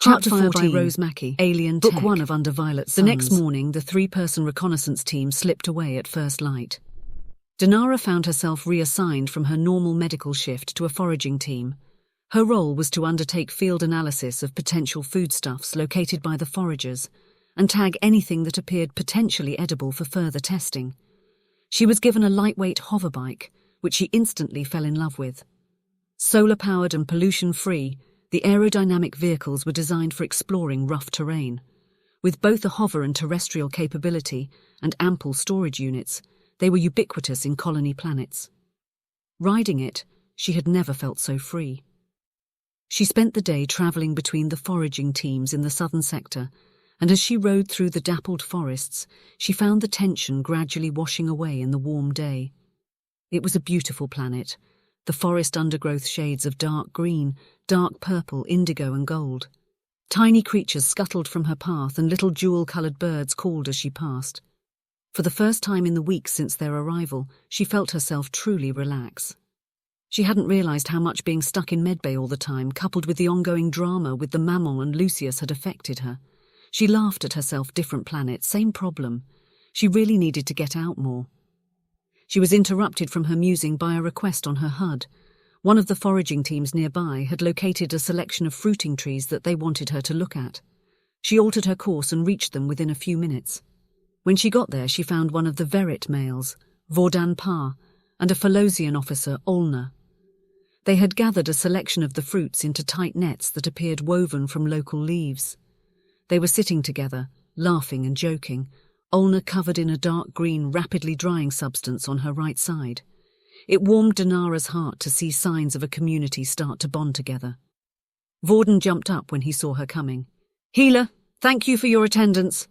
Campfire by Rose Mackey, Alien Book Tech. 1 of Under Violet Suns. The next morning, the three-person reconnaissance team slipped away at first light. Denara found herself reassigned from her normal medical shift to a foraging team. Her role was to undertake field analysis of potential foodstuffs located by the foragers and tag anything that appeared potentially edible for further testing. She was given a lightweight hoverbike, which she instantly fell in love with. Solar-powered and pollution-free, the aerodynamic vehicles were designed for exploring rough terrain. With both a hover and terrestrial capability and ample storage units, they were ubiquitous in colony planets. Riding it, she had never felt so free. She spent the day travelling between the foraging teams in the southern sector, and as she rode through the dappled forests, she found the tension gradually washing away in the warm day. It was a beautiful planet, the forest undergrowth shades of dark green, dark purple, indigo and gold. Tiny creatures scuttled from her path and little jewel-coloured birds called as she passed. For the first time in the weeks since their arrival, she felt herself truly relax. She hadn't realised how much being stuck in medbay all the time, coupled with the ongoing drama with the Mammon and Lucius, had affected her. She laughed at herself. Different planet, same problem. She really needed to get out more. She was interrupted from her musing by a request on her HUD. One of the foraging teams nearby had located a selection of fruiting trees that they wanted her to look at. She altered her course and reached them within a few minutes. When she got there, she found one of the Verit males, Vordan Pa, and a Falosian officer, Olna. They had gathered a selection of the fruits into tight nets that appeared woven from local leaves. They were sitting together, laughing and joking, Olna covered in a dark green, rapidly drying substance on her right side. It warmed Denara's heart to see signs of a community start to bond together. Vordan jumped up when he saw her coming. "Healer, thank you for your attendance."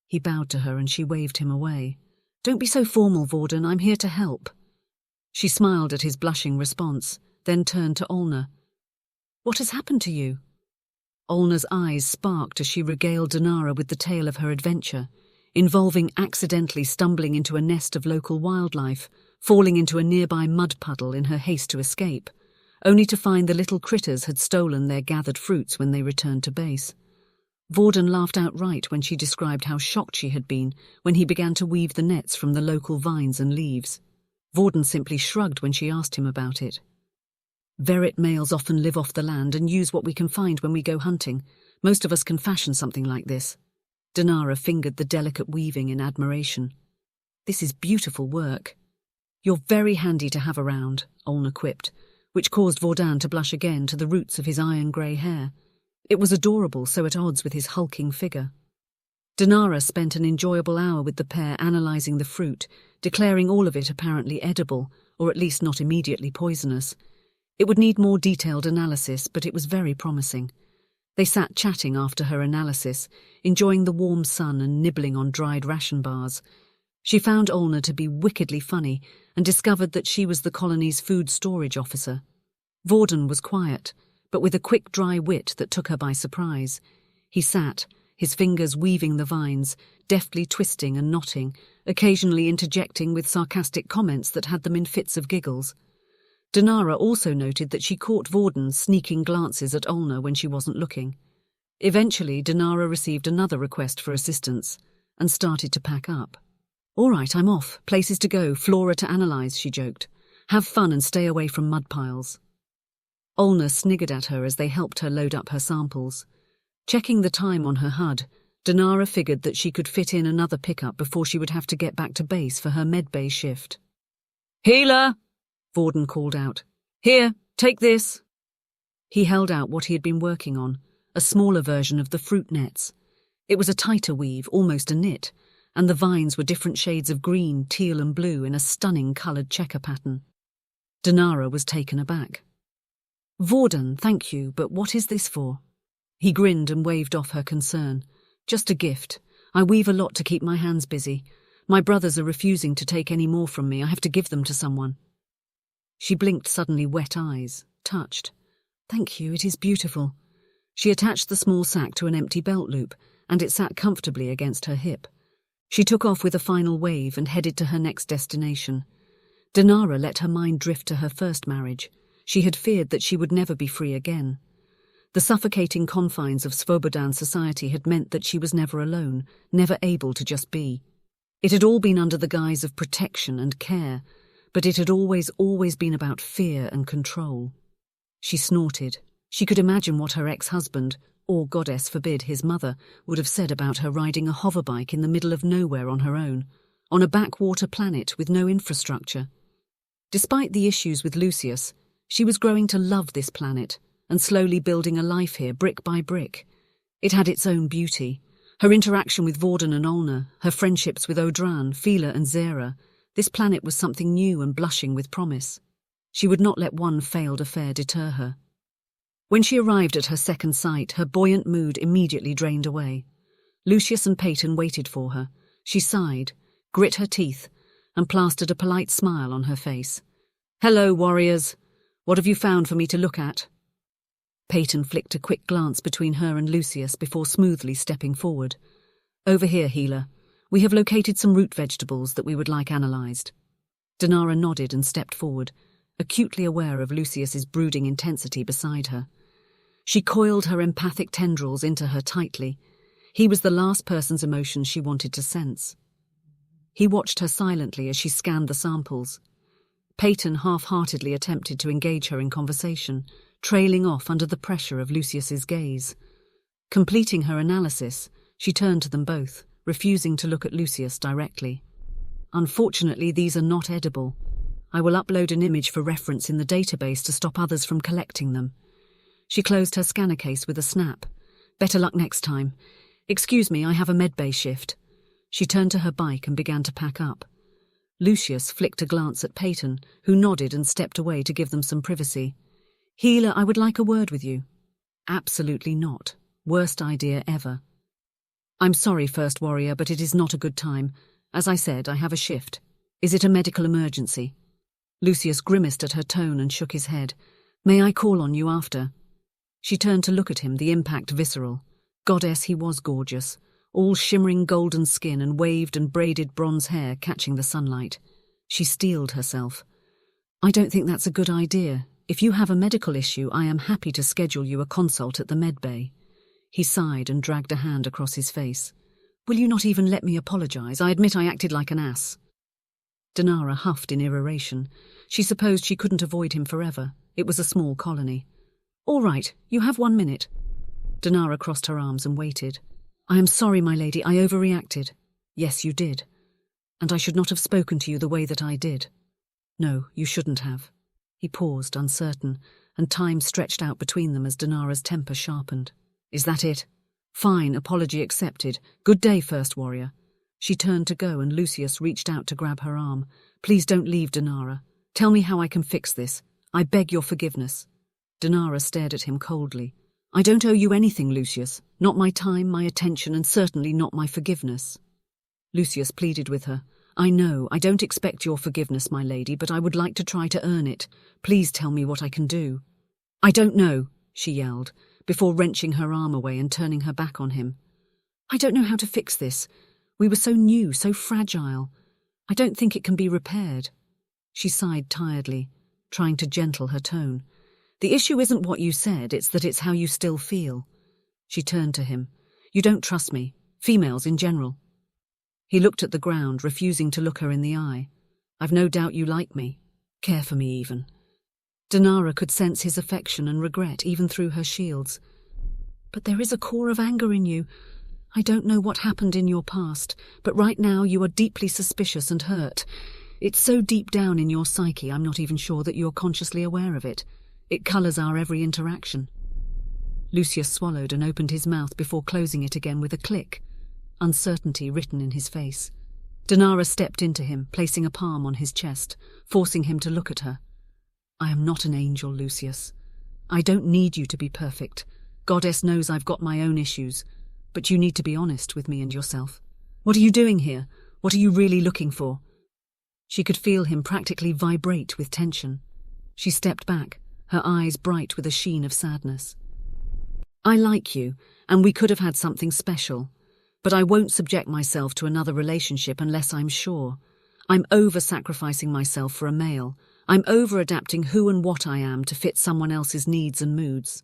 He bowed to her and she waved him away. "Don't be so formal, Vordan, I'm here to help." She smiled at his blushing response, then turned to Olna. "What has happened to you?" Olna's eyes sparked as she regaled Denara with the tale of her adventure, involving accidentally stumbling into a nest of local wildlife, falling into a nearby mud puddle in her haste to escape, only to find the little critters had stolen their gathered fruits when they returned to base. Vordan laughed outright when she described how shocked she had been when he began to weave the nets from the local vines and leaves. Vordan simply shrugged when she asked him about it. "Verit males often live off the land and use what we can find when we go hunting. Most of us can fashion something like this." Denara fingered the delicate weaving in admiration. "This is beautiful work." "You're very handy to have around," Olna quipped, which caused Vordan to blush again to the roots of his iron-grey hair. It was adorable, so at odds with his hulking figure. Denara spent an enjoyable hour with the pair analysing the fruit, declaring all of it apparently edible, or at least not immediately poisonous. It would need more detailed analysis, but it was very promising. They sat chatting after her analysis, enjoying the warm sun and nibbling on dried ration bars. She found Olna to be wickedly funny and discovered that she was the colony's food storage officer. Vordan was quiet, but with a quick, dry wit that took her by surprise. He sat, his fingers weaving the vines, deftly twisting and knotting, occasionally interjecting with sarcastic comments that had them in fits of giggles. Denara also noted that she caught Vordan's sneaking glances at Olna when she wasn't looking. Eventually, Denara received another request for assistance and started to pack up. "All right, I'm off. Places to go, flora to analyse," she joked. "Have fun and stay away from mud piles." Olna sniggered at her as they helped her load up her samples. Checking the time on her HUD, Denara figured that she could fit in another pickup before she would have to get back to base for her medbay shift. "Healer!" Vordan called out. "Here, take this." He held out what he had been working on, a smaller version of the fruit nets. It was a tighter weave, almost a knit, and the vines were different shades of green, teal and blue in a stunning coloured checker pattern. Denara was taken aback. "Vordan, thank you, but what is this for?" He grinned and waved off her concern. "Just a gift. I weave a lot to keep my hands busy. My brothers are refusing to take any more from me. I have to give them to someone." She blinked suddenly wet eyes, touched. "Thank you, it is beautiful." She attached the small sack to an empty belt loop, and it sat comfortably against her hip. She took off with a final wave and headed to her next destination. Denara let her mind drift to her first marriage. She had feared that she would never be free again. The suffocating confines of Svobodan society had meant that she was never alone, never able to just be. It had all been under the guise of protection and care, but it had always been about fear and control. She snorted. She could imagine what her ex-husband, or goddess forbid his mother, would have said about her riding a hoverbike in the middle of nowhere on her own, on a backwater planet with no infrastructure. Despite the issues with Lucius, she was growing to love this planet and slowly building a life here brick by brick. It had its own beauty. Her interaction with Vorden and Olna, her friendships with Odran, Fila and Zera, this planet was something new and blushing with promise. She would not let one failed affair deter her. When she arrived at her second site, her buoyant mood immediately drained away. Lucius and Peyton waited for her. She sighed, grit her teeth, and plastered a polite smile on her face. "Hello, warriors. What have you found for me to look at?" Peyton flicked a quick glance between her and Lucius before smoothly stepping forward. "Over here, Healer. We have located some root vegetables that we would like analysed." Denara nodded and stepped forward, acutely aware of Lucius's brooding intensity beside her. She coiled her empathic tendrils into her tightly. He was the last person's emotions she wanted to sense. He watched her silently as she scanned the samples. Peyton half-heartedly attempted to engage her in conversation, trailing off under the pressure of Lucius's gaze. Completing her analysis, she turned to them both, refusing to look at Lucius directly. "Unfortunately, these are not edible. I will upload an image for reference in the database to stop others from collecting them." She closed her scanner case with a snap. "Better luck next time. Excuse me, I have a medbay shift." She turned to her bike and began to pack up. Lucius flicked a glance at Peyton, who nodded and stepped away to give them some privacy. "Healer, I would like a word with you." "Absolutely not. Worst idea ever." "I'm sorry, First Warrior, but it is not a good time. As I said, I have a shift. Is it a medical emergency?" Lucius grimaced at her tone and shook his head. "May I call on you after?" She turned to look at him, the impact visceral. Goddess, he was gorgeous, all shimmering golden skin and waved and braided bronze hair catching the sunlight. She steeled herself. "I don't think that's a good idea. If you have a medical issue, I am happy to schedule you a consult at the medbay." He sighed and dragged a hand across his face. "Will you not even let me apologize? I admit I acted like an ass." Denara huffed in irritation. She supposed she couldn't avoid him forever. It was a small colony. "All right, you have 1 minute." Denara crossed her arms and waited. "I am sorry, my lady, I overreacted." "Yes, you did. And I should not have spoken to you the way that I did." "No, you shouldn't have." He paused, uncertain, and time stretched out between them as Denara's temper sharpened. "Is that it? Fine, apology accepted. Good day, First Warrior." She turned to go and Lucius reached out to grab her arm. "Please don't leave, Denara. Tell me how I can fix this. I beg your forgiveness." Denara stared at him coldly. "I don't owe you anything, Lucius. Not my time, my attention, and certainly not my forgiveness." Lucius pleaded with her. "I know, I don't expect your forgiveness, my lady, but I would like to try to earn it. Please tell me what I can do." "I don't know," she yelled, before wrenching her arm away and turning her back on him. "I don't know how to fix this. We were so new, so fragile. I don't think it can be repaired." She sighed tiredly, trying to gentle her tone. "The issue isn't what you said, it's that it's how you still feel." She turned to him. "You don't trust me. Females in general." He looked at the ground, refusing to look her in the eye. "I've no doubt you like me. Care for me, even." Denara could sense his affection and regret even through her shields. "But there is a core of anger in you. I don't know what happened in your past, but right now you are deeply suspicious and hurt. It's so deep down in your psyche, I'm not even sure that you're consciously aware of it. It colours our every interaction." Lucius swallowed and opened his mouth before closing it again with a click, uncertainty written in his face. Denara stepped into him, placing a palm on his chest, forcing him to look at her. "I am not an angel, Lucius. I don't need you to be perfect. Goddess knows I've got my own issues, but you need to be honest with me and yourself. What are you doing here? What are you really looking for?" She could feel him practically vibrate with tension. She stepped back, her eyes bright with a sheen of sadness. "I like you, and we could have had something special, but I won't subject myself to another relationship unless I'm sure. I'm over-sacrificing myself for a male. I'm over-adapting who and what I am to fit someone else's needs and moods."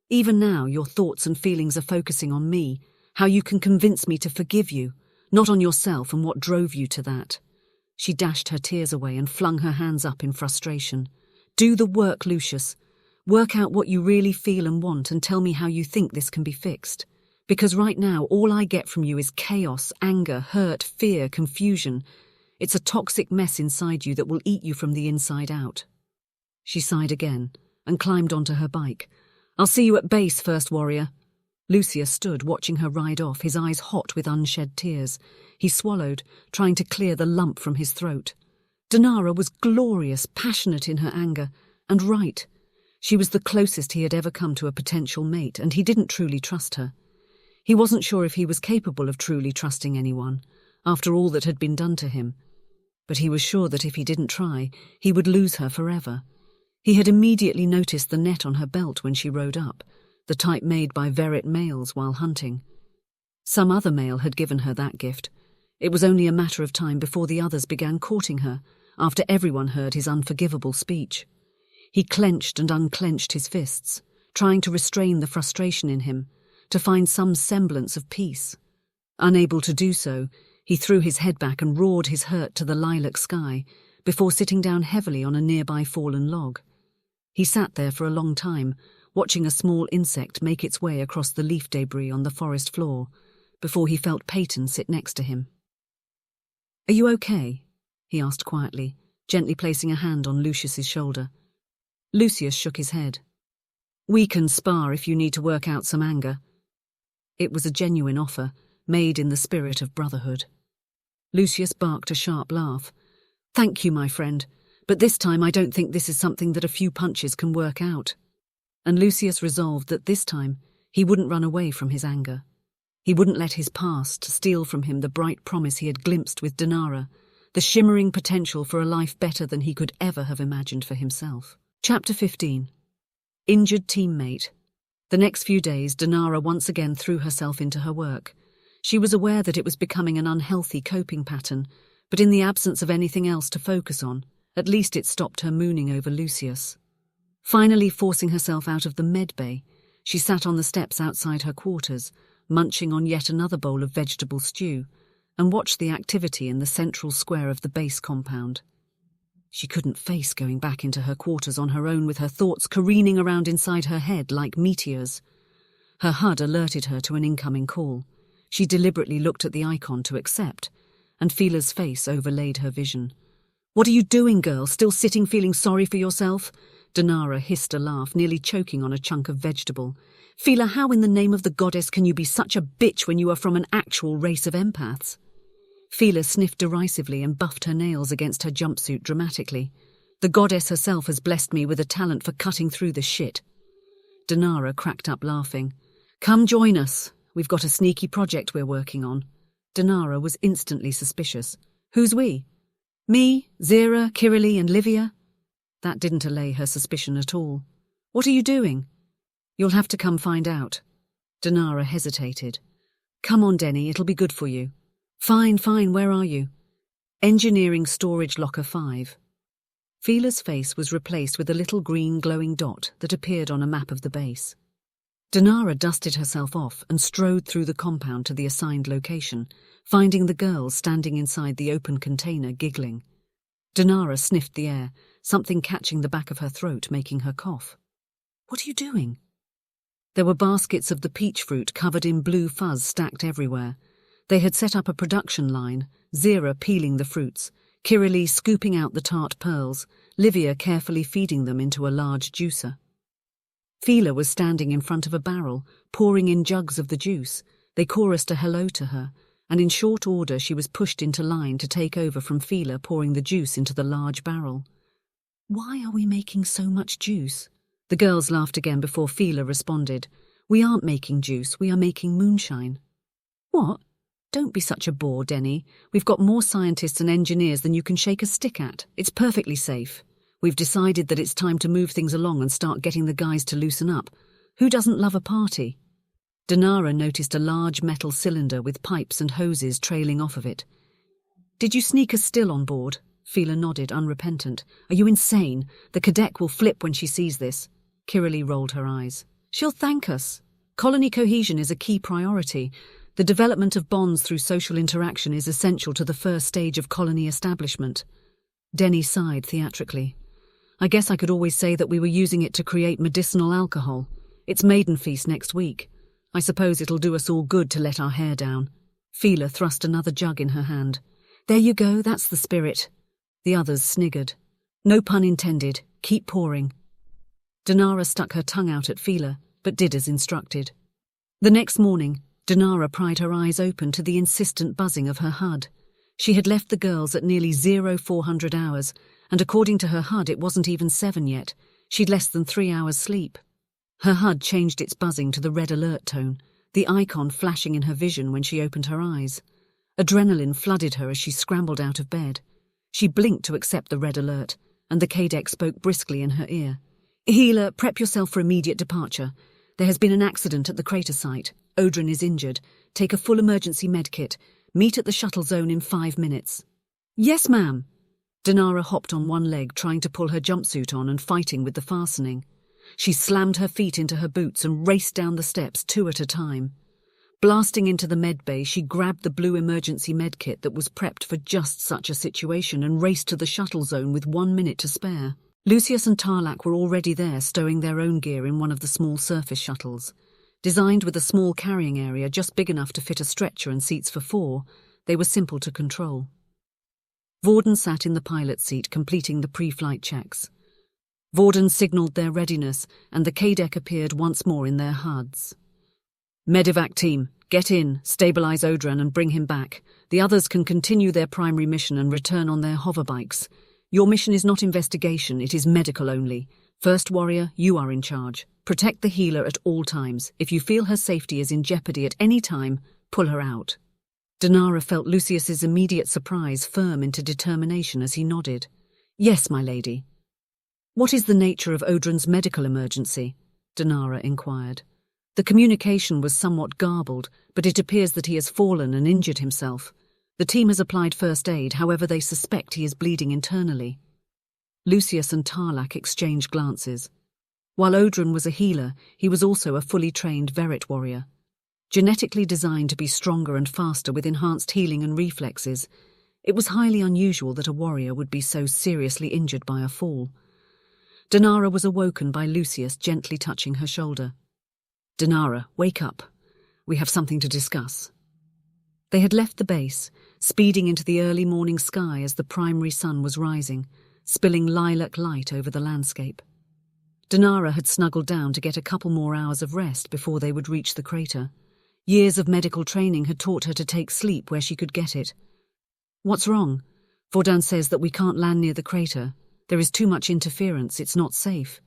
Even now, your thoughts and feelings are focusing on me, how you can convince me to forgive you, not on yourself and what drove you to that." She dashed her tears away and flung her hands up in frustration. "Do the work, Lucius. Work out what you really feel and want and tell me how you think this can be fixed. Because right now, all I get from you is chaos, anger, hurt, fear, confusion. It's a toxic mess inside you that will eat you from the inside out." She sighed again and climbed onto her bike. "I'll see you at base, First Warrior." Lucius stood watching her ride off, his eyes hot with unshed tears. He swallowed, trying to clear the lump from his throat. Denara was glorious, passionate in her anger, and right. She was the closest he had ever come to a potential mate, and he didn't truly trust her. He wasn't sure if he was capable of truly trusting anyone, after all that had been done to him. But he was sure that if he didn't try, he would lose her forever. He had immediately noticed the net on her belt when she rode up, the type made by Verit males while hunting. Some other male had given her that gift. It was only a matter of time before the others began courting her, after everyone heard his unforgivable speech. He clenched and unclenched his fists, trying to restrain the frustration in him, to find some semblance of peace. Unable to do so, he threw his head back and roared his hurt to the lilac sky, before sitting down heavily on a nearby fallen log. He sat there for a long time, watching a small insect make its way across the leaf debris on the forest floor, before he felt Peyton sit next to him. "Are you okay?" he asked quietly, gently placing a hand on Lucius's shoulder. Lucius shook his head. "We can spar if you need to work out some anger." It was a genuine offer, made in the spirit of brotherhood. Lucius barked a sharp laugh. "Thank you, my friend, but this time I don't think this is something that a few punches can work out." And Lucius resolved that this time he wouldn't run away from his anger. He wouldn't let his past steal from him the bright promise he had glimpsed with Denara, the shimmering potential for a life better than he could ever have imagined for himself. Chapter 15. Injured teammate. The next few days, Denara once again threw herself into her work. She was aware that it was becoming an unhealthy coping pattern, but in the absence of anything else to focus on, at least it stopped her mooning over Lucius. Finally forcing herself out of the med bay, she sat on the steps outside her quarters, munching on yet another bowl of vegetable stew, and watched the activity in the central square of the base compound. She couldn't face going back into her quarters on her own with her thoughts careening around inside her head like meteors. Her HUD alerted her to an incoming call. She deliberately looked at the icon to accept, and Fila's face overlaid her vision. "What are you doing, girl? Still sitting feeling sorry for yourself?" Denara hissed a laugh, nearly choking on a chunk of vegetable. "Fila, how in the name of the goddess can you be such a bitch when you are from an actual race of empaths?" Fila sniffed derisively and buffed her nails against her jumpsuit dramatically. "The goddess herself has blessed me with a talent for cutting through the shit." Denara cracked up laughing. "Come join us. We've got a sneaky project we're working on." Denara was instantly suspicious. "Who's we?" "Me, Zira, Kirili, and Livia?" That didn't allay her suspicion at all. "What are you doing?" "You'll have to come find out." Denara hesitated. "Come on, Denny, it'll be good for you." Fine, where are you?" "Engineering Storage Locker 5. Fila's face was replaced with a little green glowing dot that appeared on a map of the base. Denara dusted herself off and strode through the compound to the assigned location, finding the girls standing inside the open container giggling. Denara sniffed the air, something catching the back of her throat, making her cough. "What are you doing?" There were baskets of the peach fruit covered in blue fuzz stacked everywhere. They had set up a production line, Zira peeling the fruits, Kirili scooping out the tart pearls, Livia carefully feeding them into a large juicer. Fila was standing in front of a barrel, pouring in jugs of the juice. They chorused a hello to her, and in short order she was pushed into line to take over from Fila pouring the juice into the large barrel. "Why are we making so much juice?" The girls laughed again before Fila responded. "We aren't making juice, we are making moonshine." "What? Don't be such a bore, Denny. We've got more scientists and engineers than you can shake a stick at. It's perfectly safe. We've decided that it's time to move things along and start getting the guys to loosen up. Who doesn't love a party?" Denara noticed a large metal cylinder with pipes and hoses trailing off of it. "Did you sneak us still on board?" Fila nodded, unrepentant. "Are you insane? The cadet will flip when she sees this." Kirili rolled her eyes. She'll thank us. Colony cohesion is a key priority. The development of bonds through social interaction is essential to the first stage of colony establishment. Denny sighed theatrically. I guess I could always say that we were using it to create medicinal alcohol. It's maiden feast next week. I suppose it'll do us all good to let our hair down. Healer thrust another jug in her hand. There you go, that's the spirit. The others sniggered. No pun intended. Keep pouring. Denara stuck her tongue out at Healer, but did as instructed. The next morning, Denara pried her eyes open to the insistent buzzing of her HUD. She had left the girls at nearly 0400 hours, and according to her HUD it wasn't even 7 yet. She'd less than 3 hours sleep. Her HUD changed its buzzing to the red alert tone, the icon flashing in her vision when she opened her eyes. Adrenaline flooded her as she scrambled out of bed. She blinked to accept the red alert, and the Kadek spoke briskly in her ear. Healer, prep yourself for immediate departure. There has been an accident at the crater site. Odrin is injured. Take a full emergency medkit. Meet at the shuttle zone in 5 minutes. Yes, ma'am. Denara hopped on one leg, trying to pull her jumpsuit on and fighting with the fastening. She slammed her feet into her boots and raced down the steps 2 at a time. Blasting into the med bay, she grabbed the blue emergency medkit that was prepped for just such a situation and raced to the shuttle zone with 1 minute to spare. Lucius and Tarlac were already there, stowing their own gear in one of the small surface shuttles. Designed with a small carrying area just big enough to fit a stretcher and seats for 4, they were simple to control. Vorden sat in the pilot's seat, completing the pre-flight checks. Vorden signalled their readiness, and the Kadek appeared once more in their HUDs. Medivac team, get in, stabilise Odran and bring him back. The others can continue their primary mission and return on their hoverbikes. Your mission is not investigation, it is medical only. First warrior, you are in charge. Protect the healer at all times. If you feel her safety is in jeopardy at any time, pull her out. Denara felt Lucius's immediate surprise firm into determination as he nodded. Yes, my lady. What is the nature of Odran's medical emergency? Denara inquired. The communication was somewhat garbled, but it appears that he has fallen and injured himself. The team has applied first aid, however they suspect he is bleeding internally. Lucius and Tarlac exchanged glances. While Odran was a healer, he was also a fully trained Verit warrior. Genetically designed to be stronger and faster with enhanced healing and reflexes, it was highly unusual that a warrior would be so seriously injured by a fall. Denara was awoken by Lucius gently touching her shoulder. Denara, wake up. We have something to discuss. They had left the base, speeding into the early morning sky as the primary sun was rising, spilling lilac light over the landscape. Denara had snuggled down to get a couple more hours of rest before they would reach the crater. Years of medical training had taught her to take sleep where she could get it. What's wrong? Vorden says that we can't land near the crater. There is too much interference, it's not safe.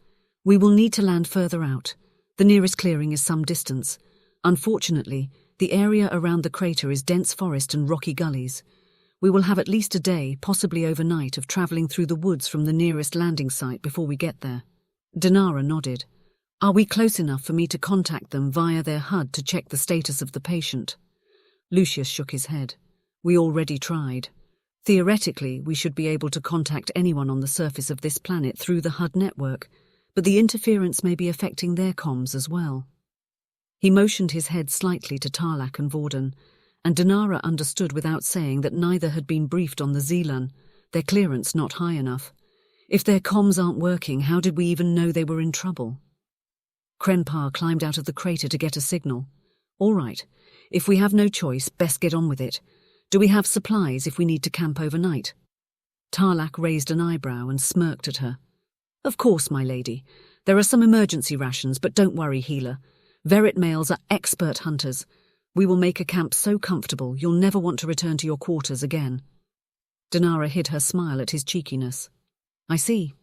We will need to land further out. The nearest clearing is some distance. Unfortunately, the area around the crater is dense forest and rocky gullies. We will have at least a day, possibly overnight, of travelling through the woods from the nearest landing site before we get there. Denara nodded. Are we close enough for me to contact them via their HUD to check the status of the patient? Lucius shook his head. We already tried. Theoretically, we should be able to contact anyone on the surface of this planet through the HUD network, but the interference may be affecting their comms as well. He motioned his head slightly to Tarlac and Vorden, and Denara understood without saying that neither had been briefed on the Zeelan, their clearance not high enough. If their comms aren't working, how did we even know they were in trouble? Krenpar climbed out of the crater to get a signal. All right, if we have no choice, best get on with it. Do we have supplies if we need to camp overnight? Tarlac raised an eyebrow and smirked at her. Of course, my lady. There are some emergency rations, but don't worry, healer. Verit males are expert hunters. We will make a camp so comfortable you'll never want to return to your quarters again. Denara hid her smile at his cheekiness. I see.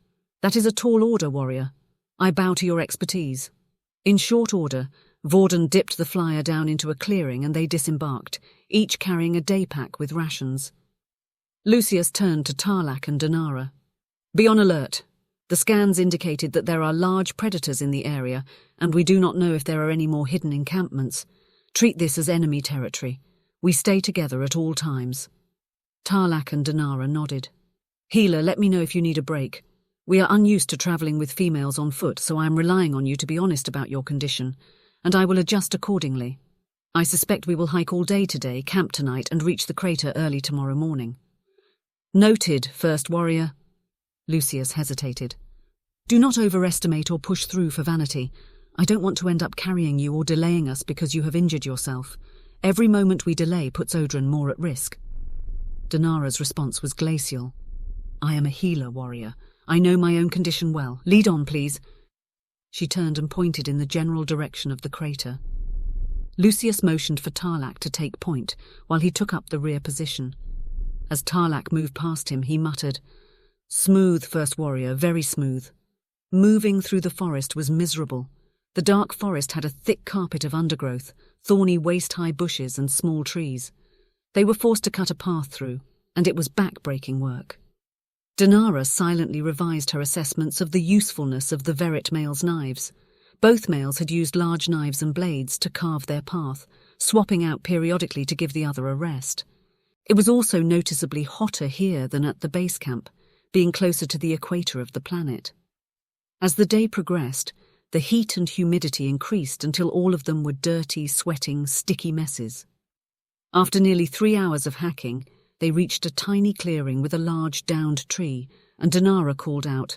That is a tall order, warrior. I bow to your expertise. In short order, Vorden dipped the flyer down into a clearing and they disembarked, each carrying a day pack with rations. Lucius turned to Tarlac and Denara. Be on alert. The scans indicated that there are large predators in the area, and we do not know if there are any more hidden encampments. Treat this as enemy territory. We stay together at all times. Tarlac and Denara nodded. Healer, let me know if you need a break. We are unused to traveling with females on foot, so I am relying on you to be honest about your condition, and I will adjust accordingly. I suspect we will hike all day today, camp tonight, and reach the crater early tomorrow morning." "Noted, First Warrior." Lucius hesitated. "Do not overestimate or push through for vanity. I don't want to end up carrying you or delaying us because you have injured yourself. Every moment we delay puts Odrin more at risk." Denara's response was glacial. "I am a healer, warrior. I know my own condition well. Lead on, please." She turned and pointed in the general direction of the crater. Lucius motioned for Tarlac to take point, while he took up the rear position. As Tarlac moved past him, he muttered, "Smooth, First Warrior, very smooth." Moving through the forest was miserable. The dark forest had a thick carpet of undergrowth, thorny waist-high bushes and small trees. They were forced to cut a path through, and it was back-breaking work. Denara silently revised her assessments of the usefulness of the Verit males' knives. Both males had used large knives and blades to carve their path, swapping out periodically to give the other a rest. It was also noticeably hotter here than at the base camp, being closer to the equator of the planet. As the day progressed, the heat and humidity increased until all of them were dirty, sweating, sticky messes. After nearly 3 hours of hacking, they reached a tiny clearing with a large downed tree, and Denara called out,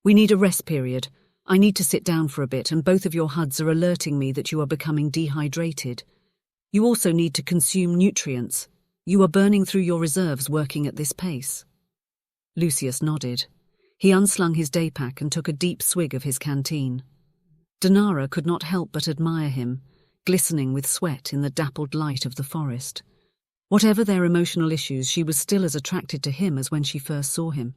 "We need a rest period. I need to sit down for a bit, and both of your HUDs are alerting me that you are becoming dehydrated. You also need to consume nutrients. You are burning through your reserves working at this pace." Lucius nodded. He unslung his daypack and took a deep swig of his canteen. Denara could not help but admire him, glistening with sweat in the dappled light of the forest. Whatever their emotional issues, she was still as attracted to him as when she first saw him.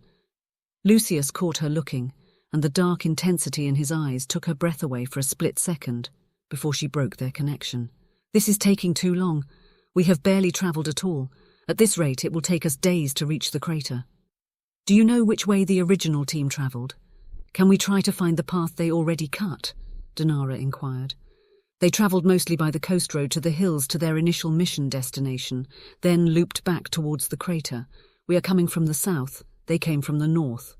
Lucius caught her looking, and the dark intensity in his eyes took her breath away for a split second before she broke their connection. "This is taking too long. We have barely travelled at all. At this rate, it will take us days to reach the crater." "Do you know which way the original team travelled? Can we try to find the path they already cut?" Denara inquired. "They travelled mostly by the coast road to the hills to their initial mission destination, then looped back towards the crater. We are coming from the south. They came from the north."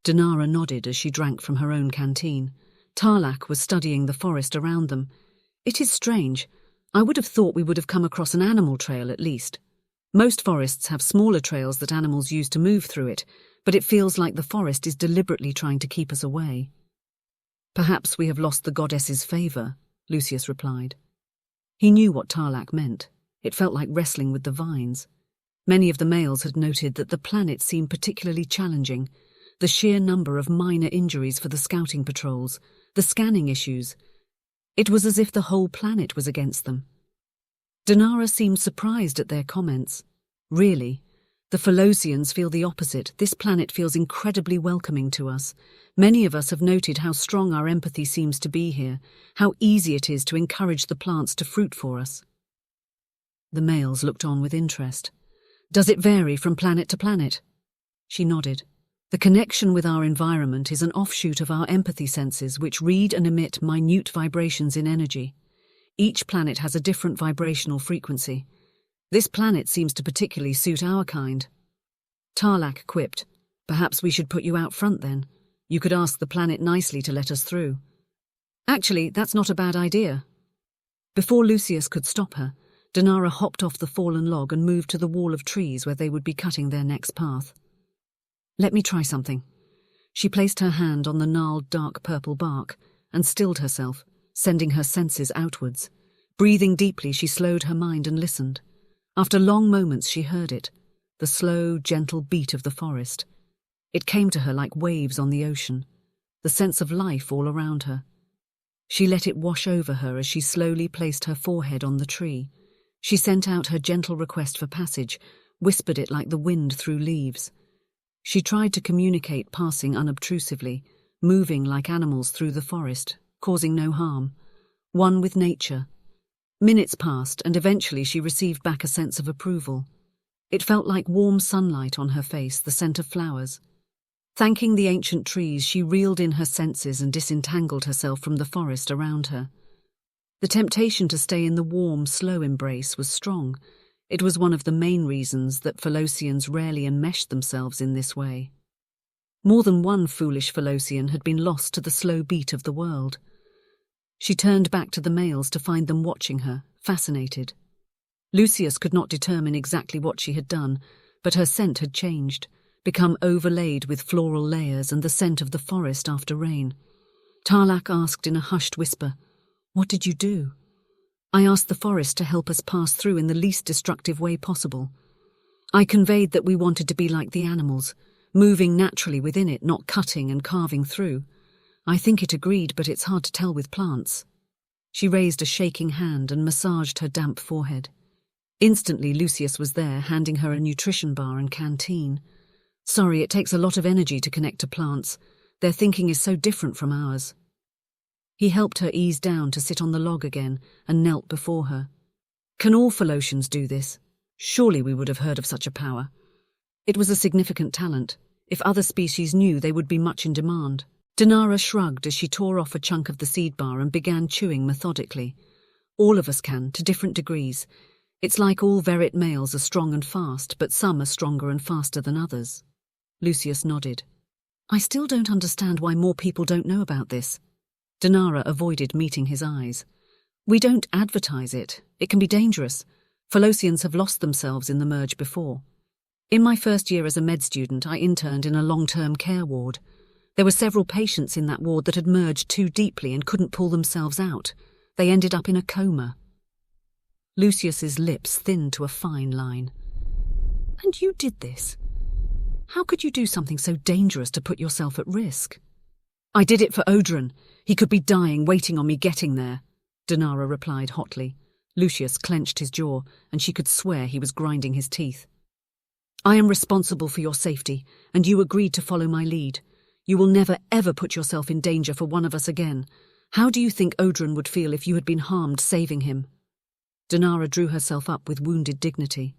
Denara nodded as she drank from her own canteen. Tarlac was studying the forest around them. "It is strange. I would have thought we would have come across an animal trail at least. Most forests have smaller trails that animals use to move through it, but it feels like the forest is deliberately trying to keep us away." "Perhaps we have lost the goddess's favour," Lucius replied. He knew what Tarlac meant. It felt like wrestling with the vines. Many of the males had noted that the planet seemed particularly challenging. The sheer number of minor injuries for the scouting patrols, the scanning issues. It was as if the whole planet was against them. Denara seemed surprised at their comments. "Really? The Falosians feel the opposite. This planet feels incredibly welcoming to us. Many of us have noted how strong our empathy seems to be here, how easy it is to encourage the plants to fruit for us." The males looked on with interest. "Does it vary from planet to planet?" She nodded. "The connection with our environment is an offshoot of our empathy senses, which read and emit minute vibrations in energy. Each planet has a different vibrational frequency. This planet seems to particularly suit our kind." Tarlac quipped, "Perhaps we should put you out front then. You could ask the planet nicely to let us through." "Actually, that's not a bad idea." Before Lucius could stop her, Denara hopped off the fallen log and moved to the wall of trees where they would be cutting their next path. "Let me try something." She placed her hand on the gnarled dark purple bark and stilled herself, sending her senses outwards. Breathing deeply, she slowed her mind and listened. After long moments she heard it, the slow, gentle beat of the forest. It came to her like waves on the ocean, the sense of life all around her. She let it wash over her as she slowly placed her forehead on the tree. She sent out her gentle request for passage, whispered it like the wind through leaves. She tried to communicate, passing unobtrusively, moving like animals through the forest, causing no harm, one with nature. Minutes passed, and eventually she received back a sense of approval. It felt like warm sunlight on her face, the scent of flowers. Thanking the ancient trees, she reeled in her senses and disentangled herself from the forest around her. The temptation to stay in the warm, slow embrace was strong. It was one of the main reasons that Falosians rarely enmeshed themselves in this way. More than one foolish Falosian had been lost to the slow beat of the world. She turned back to the males to find them watching her, fascinated. Lucius could not determine exactly what she had done, but her scent had changed, become overlaid with floral layers and the scent of the forest after rain. Tarlac asked in a hushed whisper, "What did you do?" "I asked the forest to help us pass through in the least destructive way possible. I conveyed that we wanted to be like the animals, moving naturally within it, not cutting and carving through. I think it agreed, but it's hard to tell with plants." She raised a shaking hand and massaged her damp forehead. Instantly, Lucius was there, handing her a nutrition bar and canteen. "Sorry, it takes a lot of energy to connect to plants. Their thinking is so different from ours." He helped her ease down to sit on the log again and knelt before her. "Can all Falosians do this? Surely we would have heard of such a power." It was a significant talent. If other species knew, they would be much in demand. Denara shrugged as she tore off a chunk of the seed bar and began chewing methodically. "All of us can, to different degrees. It's like all Verit males are strong and fast, but some are stronger and faster than others." Lucius nodded. "I still don't understand why more people don't know about this." Denara avoided meeting his eyes. "We don't advertise it. It can be dangerous. Falosians have lost themselves in the merge before. In my first year as a med student, I interned in a long-term care ward. There were several patients in that ward that had merged too deeply and couldn't pull themselves out. They ended up in a coma." Lucius's lips thinned to a fine line. "And you did this? How could you do something so dangerous to put yourself at risk?" "I did it for Odrin. He could be dying waiting on me getting there," Denara replied hotly. Lucius clenched his jaw, and she could swear he was grinding his teeth. "I am responsible for your safety, and you agreed to follow my lead. You will never ever put yourself in danger for one of us again. How do you think Odrin would feel if you had been harmed saving him?" Denara drew herself up with wounded dignity.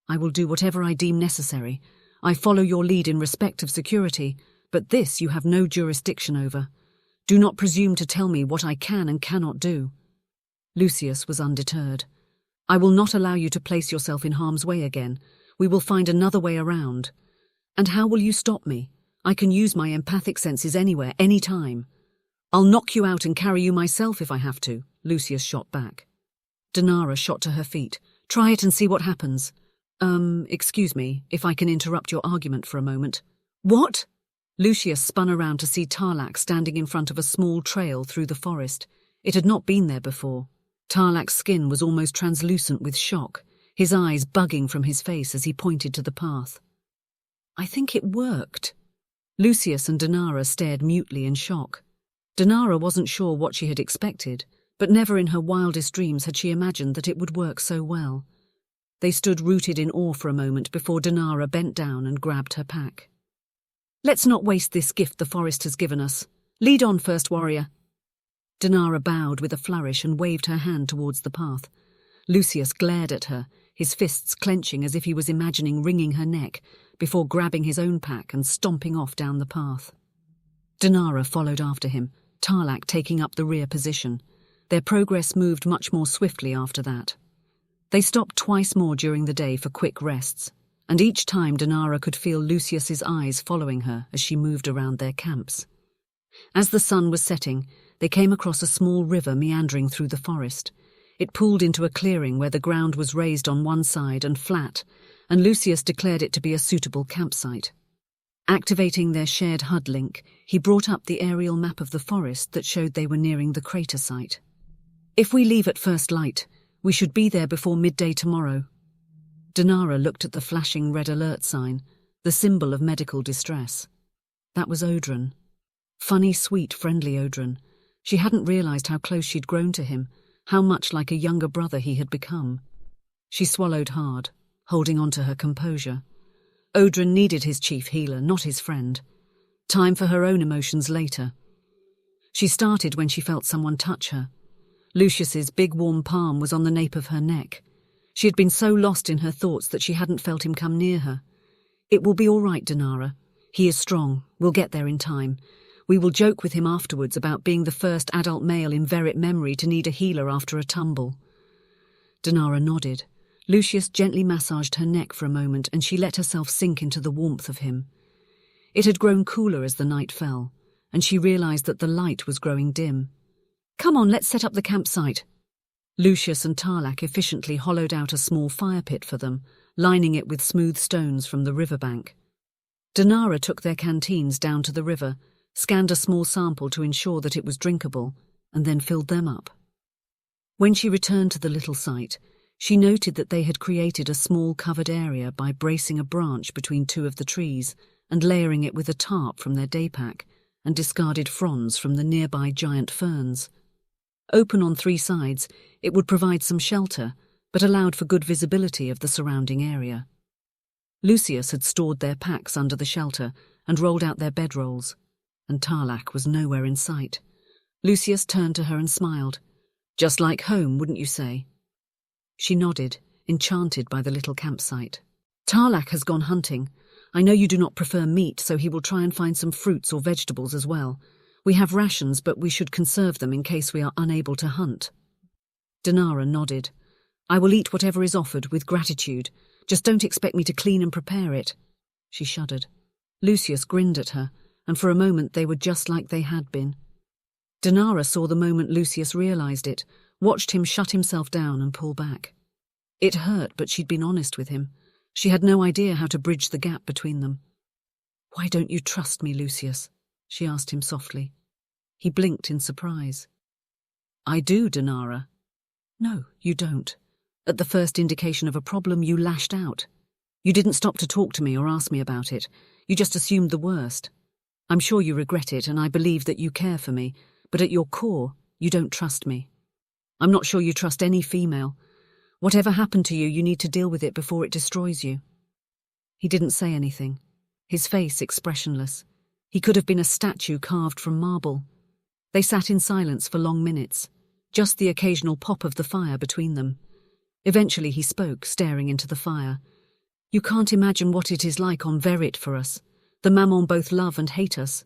"I will do whatever I deem necessary. I follow your lead in respect of security, but this you have no jurisdiction over. Do not presume to tell me what I can and cannot do." Lucius was undeterred. "I will not allow you to place yourself in harm's way again. We will find another way around. And how will you stop me? I can use my empathic senses anywhere, any time. I'll knock you out and carry you myself if I have to," Lucius shot back. Denara shot to her feet. "Try it and see what happens." Excuse me, if I can interrupt your argument for a moment." "What?" Lucius spun around to see Tarlac standing in front of a small trail through the forest. It had not been there before. Tarlac's skin was almost translucent with shock, his eyes bugging from his face as he pointed to the path. "I think it worked." Lucius and Denara stared mutely in shock. Denara wasn't sure what she had expected, but never in her wildest dreams had she imagined that it would work so well. They stood rooted in awe for a moment before Denara bent down and grabbed her pack. "Let's not waste this gift the forest has given us. Lead on, first warrior." Denara bowed with a flourish and waved her hand towards the path. Lucius glared at her, his fists clenching as if he was imagining wringing her neck, before grabbing his own pack and stomping off down the path. Denara followed after him, Tarlac taking up the rear position. Their progress moved much more swiftly after that. They stopped twice more during the day for quick rests, and each time Denara could feel Lucius's eyes following her as she moved around their camps. As the sun was setting, they came across a small river meandering through the forest. It pooled into a clearing where the ground was raised on one side and flat, and Lucius declared it to be a suitable campsite. Activating their shared HUD link, he brought up the aerial map of the forest that showed they were nearing the crater site. "If we leave at first light, we should be there before midday tomorrow." Denara looked at the flashing red alert sign, the symbol of medical distress. That was Odrin. Funny, sweet, friendly Odrin. She hadn't realized how close she'd grown to him, how much like a younger brother he had become. She swallowed hard, holding on to her composure. Odrin needed his chief healer, not his friend. Time for her own emotions later. She started when she felt someone touch her. Lucius's big warm palm was on the nape of her neck. She had been so lost in her thoughts that she hadn't felt him come near her. "It will be all right, Denara. He is strong. We'll get there in time. We will joke with him afterwards about being the first adult male in Verit memory to need a healer after a tumble." Denara nodded. Lucius gently massaged her neck for a moment and she let herself sink into the warmth of him. It had grown cooler as the night fell, and she realized that the light was growing dim. "Come on, let's set up the campsite." Lucius and Tarlac efficiently hollowed out a small fire pit for them, lining it with smooth stones from the riverbank. Denara took their canteens down to the river, scanned a small sample to ensure that it was drinkable, and then filled them up. When she returned to the little site, she noted that they had created a small covered area by bracing a branch between two of the trees and layering it with a tarp from their day pack and discarded fronds from the nearby giant ferns. Open on three sides, it would provide some shelter, but allowed for good visibility of the surrounding area. Lucius had stored their packs under the shelter and rolled out their bedrolls, and Tarlac was nowhere in sight. Lucius turned to her and smiled. "Just like home, wouldn't you say?" She nodded, enchanted by the little campsite. "Tarlac has gone hunting. I know you do not prefer meat, so he will try and find some fruits or vegetables as well. We have rations, but we should conserve them in case we are unable to hunt." Denara nodded. "I will eat whatever is offered with gratitude. Just don't expect me to clean and prepare it." She shuddered. Lucius grinned at her, and for a moment they were just like they had been. Denara saw the moment Lucius realized it, watched him shut himself down and pull back. It hurt, but she'd been honest with him. She had no idea how to bridge the gap between them. "Why don't you trust me, Lucius?" she asked him softly. He blinked in surprise. "I do, Denara." "No, you don't. At the first indication of a problem, you lashed out. You didn't stop to talk to me or ask me about it. You just assumed the worst. I'm sure you regret it, and I believe that you care for me, but at your core, you don't trust me. I'm not sure you trust any female. Whatever happened to you, you need to deal with it before it destroys you." He didn't say anything, his face expressionless. He could have been a statue carved from marble. They sat in silence for long minutes, just the occasional pop of the fire between them. Eventually he spoke, staring into the fire. "You can't imagine what it is like on Verit for us. The Mammon both love and hate us.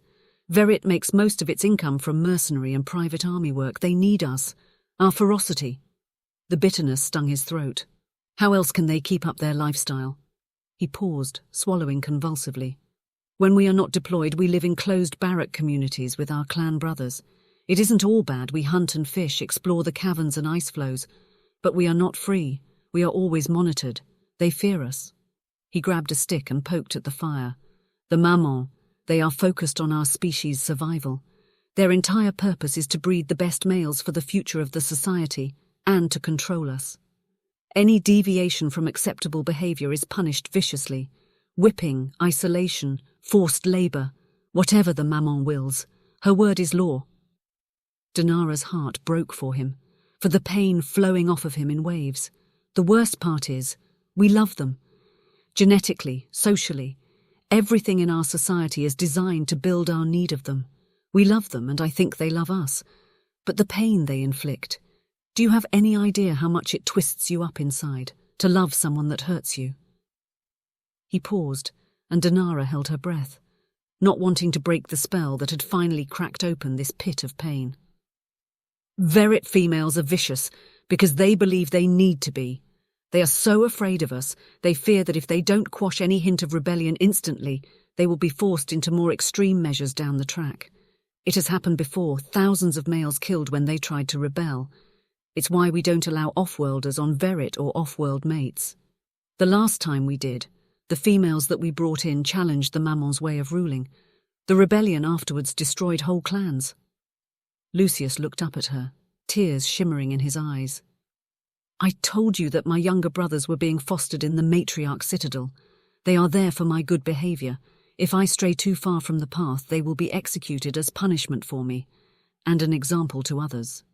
Verit makes most of its income from mercenary and private army work. They need us, our ferocity." The bitterness stung his throat. How else can they keep up their lifestyle? He paused, swallowing convulsively. "When we are not deployed, we live in closed barrack communities with our clan brothers. It isn't all bad. We hunt and fish, explore the caverns and ice flows. But we are not free. We are always monitored. They fear us." He grabbed a stick and poked at the fire. "The Mammon, they are focused on our species' survival. Their entire purpose is to breed the best males for the future of the society and to control us. Any deviation from acceptable behavior is punished viciously. Whipping, isolation, forced labor, whatever the Mammon wills. Her word is law." Denara's heart broke for him, for the pain flowing off of him in waves. The worst part is, we love them. Genetically, socially, everything in our society is designed to build our need of them. We love them, and I think they love us. But the pain they inflict, do you have any idea how much it twists you up inside to love someone that hurts you? He paused, and Denara held her breath, not wanting to break the spell that had finally cracked open this pit of pain. "Verit females are vicious because they believe they need to be. They are so afraid of us, they fear that if they don't quash any hint of rebellion instantly, they will be forced into more extreme measures down the track. It has happened before, thousands of males killed when they tried to rebel. It's why we don't allow off-worlders on Verit or off-world mates. The last time we did, the females that we brought in challenged the Mammon's way of ruling. The rebellion afterwards destroyed whole clans." Lucius looked up at her, tears shimmering in his eyes. "I told you that my younger brothers were being fostered in the Matriarch Citadel. They are there for my good behavior. If I stray too far from the path, they will be executed as punishment for me, and an example to others."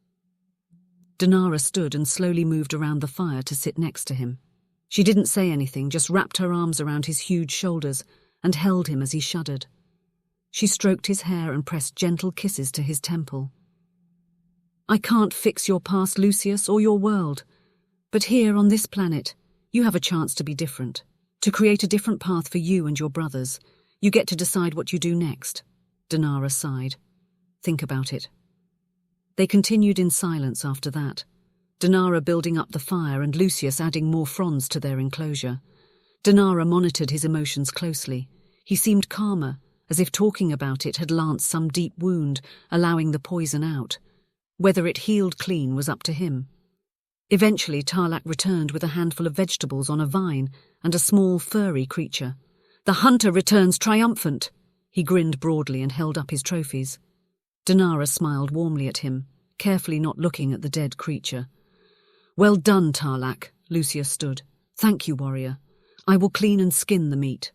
Denara stood and slowly moved around the fire to sit next to him. She didn't say anything, just wrapped her arms around his huge shoulders and held him as he shuddered. She stroked his hair and pressed gentle kisses to his temple. "I can't fix your past, Lucius, or your world. But here on this planet, you have a chance to be different, to create a different path for you and your brothers. You get to decide what you do next." Denara sighed. "Think about it." They continued in silence after that, Denara building up the fire and Lucius adding more fronds to their enclosure. Denara monitored his emotions closely. He seemed calmer, as if talking about it had lanced some deep wound, allowing the poison out. Whether it healed clean was up to him. Eventually, Tarlac returned with a handful of vegetables on a vine and a small, furry creature. "The hunter returns triumphant!" He grinned broadly and held up his trophies. Denara smiled warmly at him, carefully not looking at the dead creature. "Well done, Tarlac," Lucius stood. "Thank you, warrior. I will clean and skin the meat."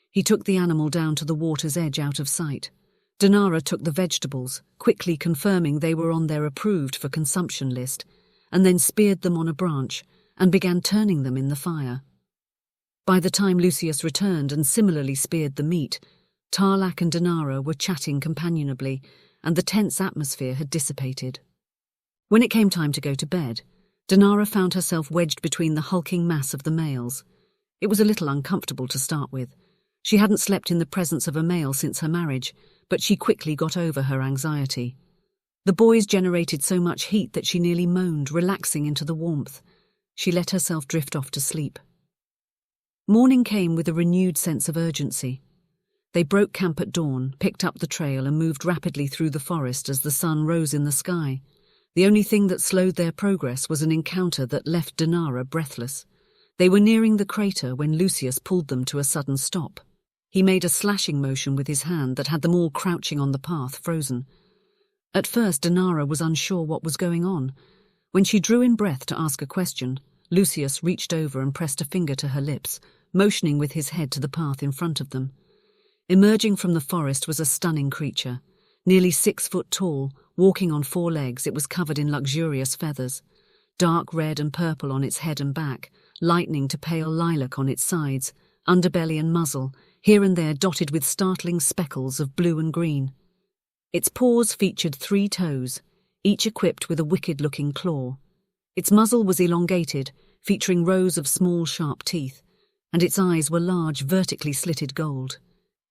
He took the animal down to the water's edge out of sight. Denara took the vegetables, quickly confirming they were on their approved for consumption list, and then speared them on a branch and began turning them in the fire. By the time Lucius returned and similarly speared the meat, Tarlac and Denara were chatting companionably, and the tense atmosphere had dissipated. When it came time to go to bed, Denara found herself wedged between the hulking mass of the males. It was a little uncomfortable to start with. She hadn't slept in the presence of a male since her marriage, but she quickly got over her anxiety. The boys generated so much heat that she nearly moaned, relaxing into the warmth. She let herself drift off to sleep. Morning came with a renewed sense of urgency. They broke camp at dawn, picked up the trail and moved rapidly through the forest as the sun rose in the sky. The only thing that slowed their progress was an encounter that left Denara breathless. They were nearing the crater when Lucius pulled them to a sudden stop. He made a slashing motion with his hand that had them all crouching on the path, frozen. At first, Denara was unsure what was going on. When she drew in breath to ask a question, Lucius reached over and pressed a finger to her lips, motioning with his head to the path in front of them. Emerging from the forest was a stunning creature. Nearly 6 foot tall, walking on 4 legs, it was covered in luxurious feathers. Dark red and purple on its head and back, lightening to pale lilac on its sides, underbelly and muzzle, here and there dotted with startling speckles of blue and green. Its paws featured 3 toes, each equipped with a wicked-looking claw. Its muzzle was elongated, featuring rows of small, sharp teeth, and its eyes were large, vertically slitted gold.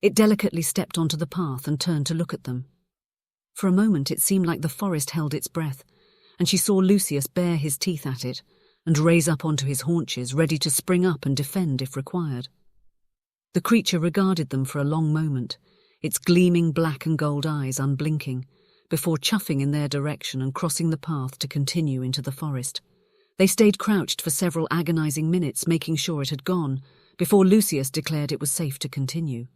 It delicately stepped onto the path and turned to look at them. For a moment it seemed like the forest held its breath, and she saw Lucius bare his teeth at it and raise up onto his haunches, ready to spring up and defend if required. The creature regarded them for a long moment, its gleaming black and gold eyes unblinking, before chuffing in their direction and crossing the path to continue into the forest. They stayed crouched for several agonizing minutes, making sure it had gone, before Lucius declared it was safe to continue.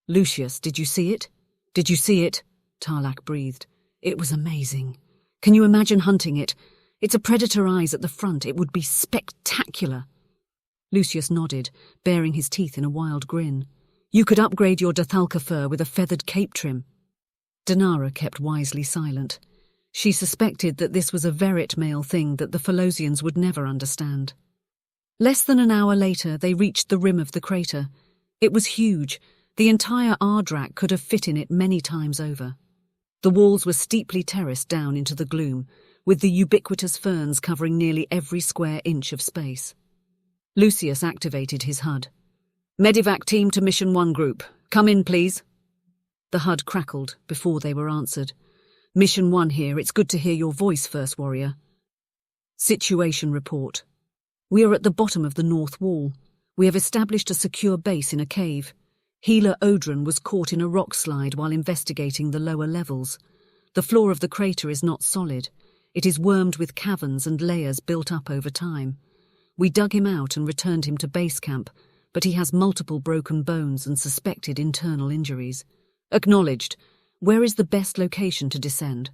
"Lucius, did you see it? Did you see it?" Tarlac breathed. "It was amazing. Can you imagine hunting it? It's a predator eyes at the front. It would be spectacular." Lucius nodded, baring his teeth in a wild grin. "You could upgrade your Dathalka fur with a feathered cape trim." Denara kept wisely silent. She suspected that this was a Verit male thing that the Falosians would never understand. Less than an hour later, they reached the rim of the crater. It was huge. The entire Ardrak could have fit in it many times over. The walls were steeply terraced down into the gloom, with the ubiquitous ferns covering nearly every square inch of space. Lucius activated his HUD. "Medivac team to Mission 1 group. Come in, please." The HUD crackled before they were answered. "Mission 1 here. It's good to hear your voice, First Warrior." Situation report. "We are at the bottom of the north wall. We have established a secure base in a cave. Healer Odrin was caught in a rock slide while investigating the lower levels. The floor of the crater is not solid. It is wormed with caverns and layers built up over time. We dug him out and returned him to base camp, but he has multiple broken bones and suspected internal injuries. Acknowledged. Where is the best location to descend?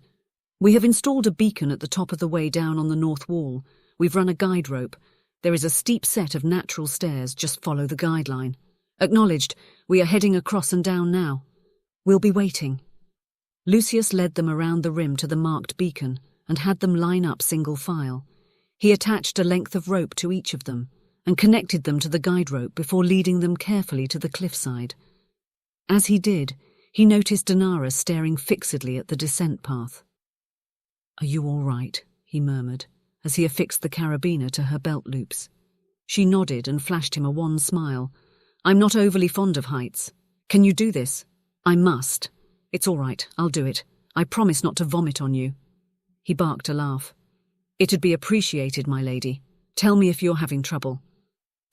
We have installed a beacon at the top of the way down on the north wall. We've run a guide rope. There is a steep set of natural stairs. Just follow the guideline. Acknowledged. We are heading across and down now. We'll be waiting." Lucius led them around the rim to the marked beacon and had them line up single file. He attached a length of rope to each of them and connected them to the guide rope before leading them carefully to the cliffside. As he did, he noticed Denara staring fixedly at the descent path. "Are you all right?" he murmured, as he affixed the carabiner to her belt loops. She nodded and flashed him a wan smile. "I'm not overly fond of heights. Can you do this?" "I must. It's all right, I'll do it. I promise not to vomit on you." He barked a laugh. "It'd be appreciated, my lady. Tell me if you're having trouble."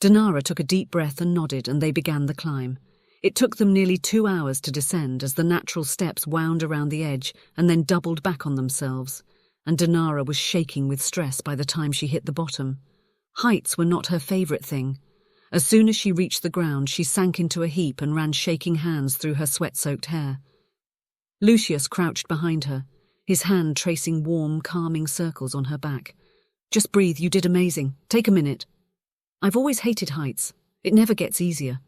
Denara took a deep breath and nodded, and they began the climb. It took them nearly 2 hours to descend as the natural steps wound around the edge and then doubled back on themselves, and Denara was shaking with stress by the time she hit the bottom. Heights were not her favourite thing. As soon as she reached the ground, she sank into a heap and ran shaking hands through her sweat-soaked hair. Lucius crouched behind her, his hand tracing warm, calming circles on her back. "Just breathe, you did amazing. Take a minute." "I've always hated heights. It never gets easier."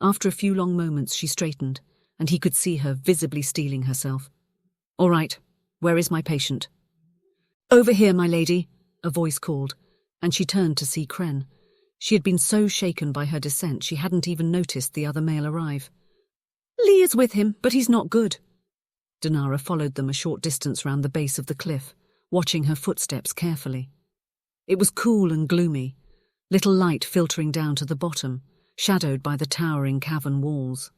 After a few long moments, she straightened, and he could see her visibly steeling herself. "All right, where is my patient?" "Over here, my lady," a voice called, and she turned to see Kren. She had been so shaken by her descent she hadn't even noticed the other male arrive. "Lee is with him, but he's not good." Denara followed them a short distance round the base of the cliff, watching her footsteps carefully. It was cool and gloomy, little light filtering down to the bottom, shadowed by the towering cavern walls.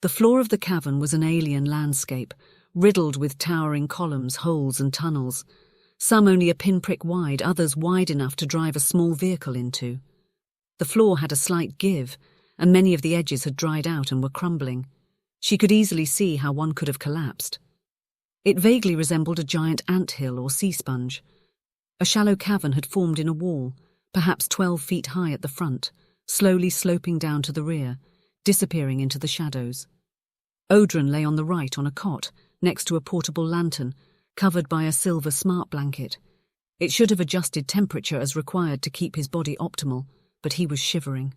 The floor of the cavern was an alien landscape, riddled with towering columns, holes and tunnels, some only a pinprick wide, others wide enough to drive a small vehicle into. The floor had a slight give, and many of the edges had dried out and were crumbling. She could easily see how one could have collapsed. It vaguely resembled a giant anthill or sea sponge. A shallow cavern had formed in a wall, perhaps 12 feet high at the front, slowly sloping down to the rear, disappearing into the shadows. Odrin lay on the right on a cot, next to a portable lantern, covered by a silver smart blanket. It should have adjusted temperature as required to keep his body optimal, but he was shivering.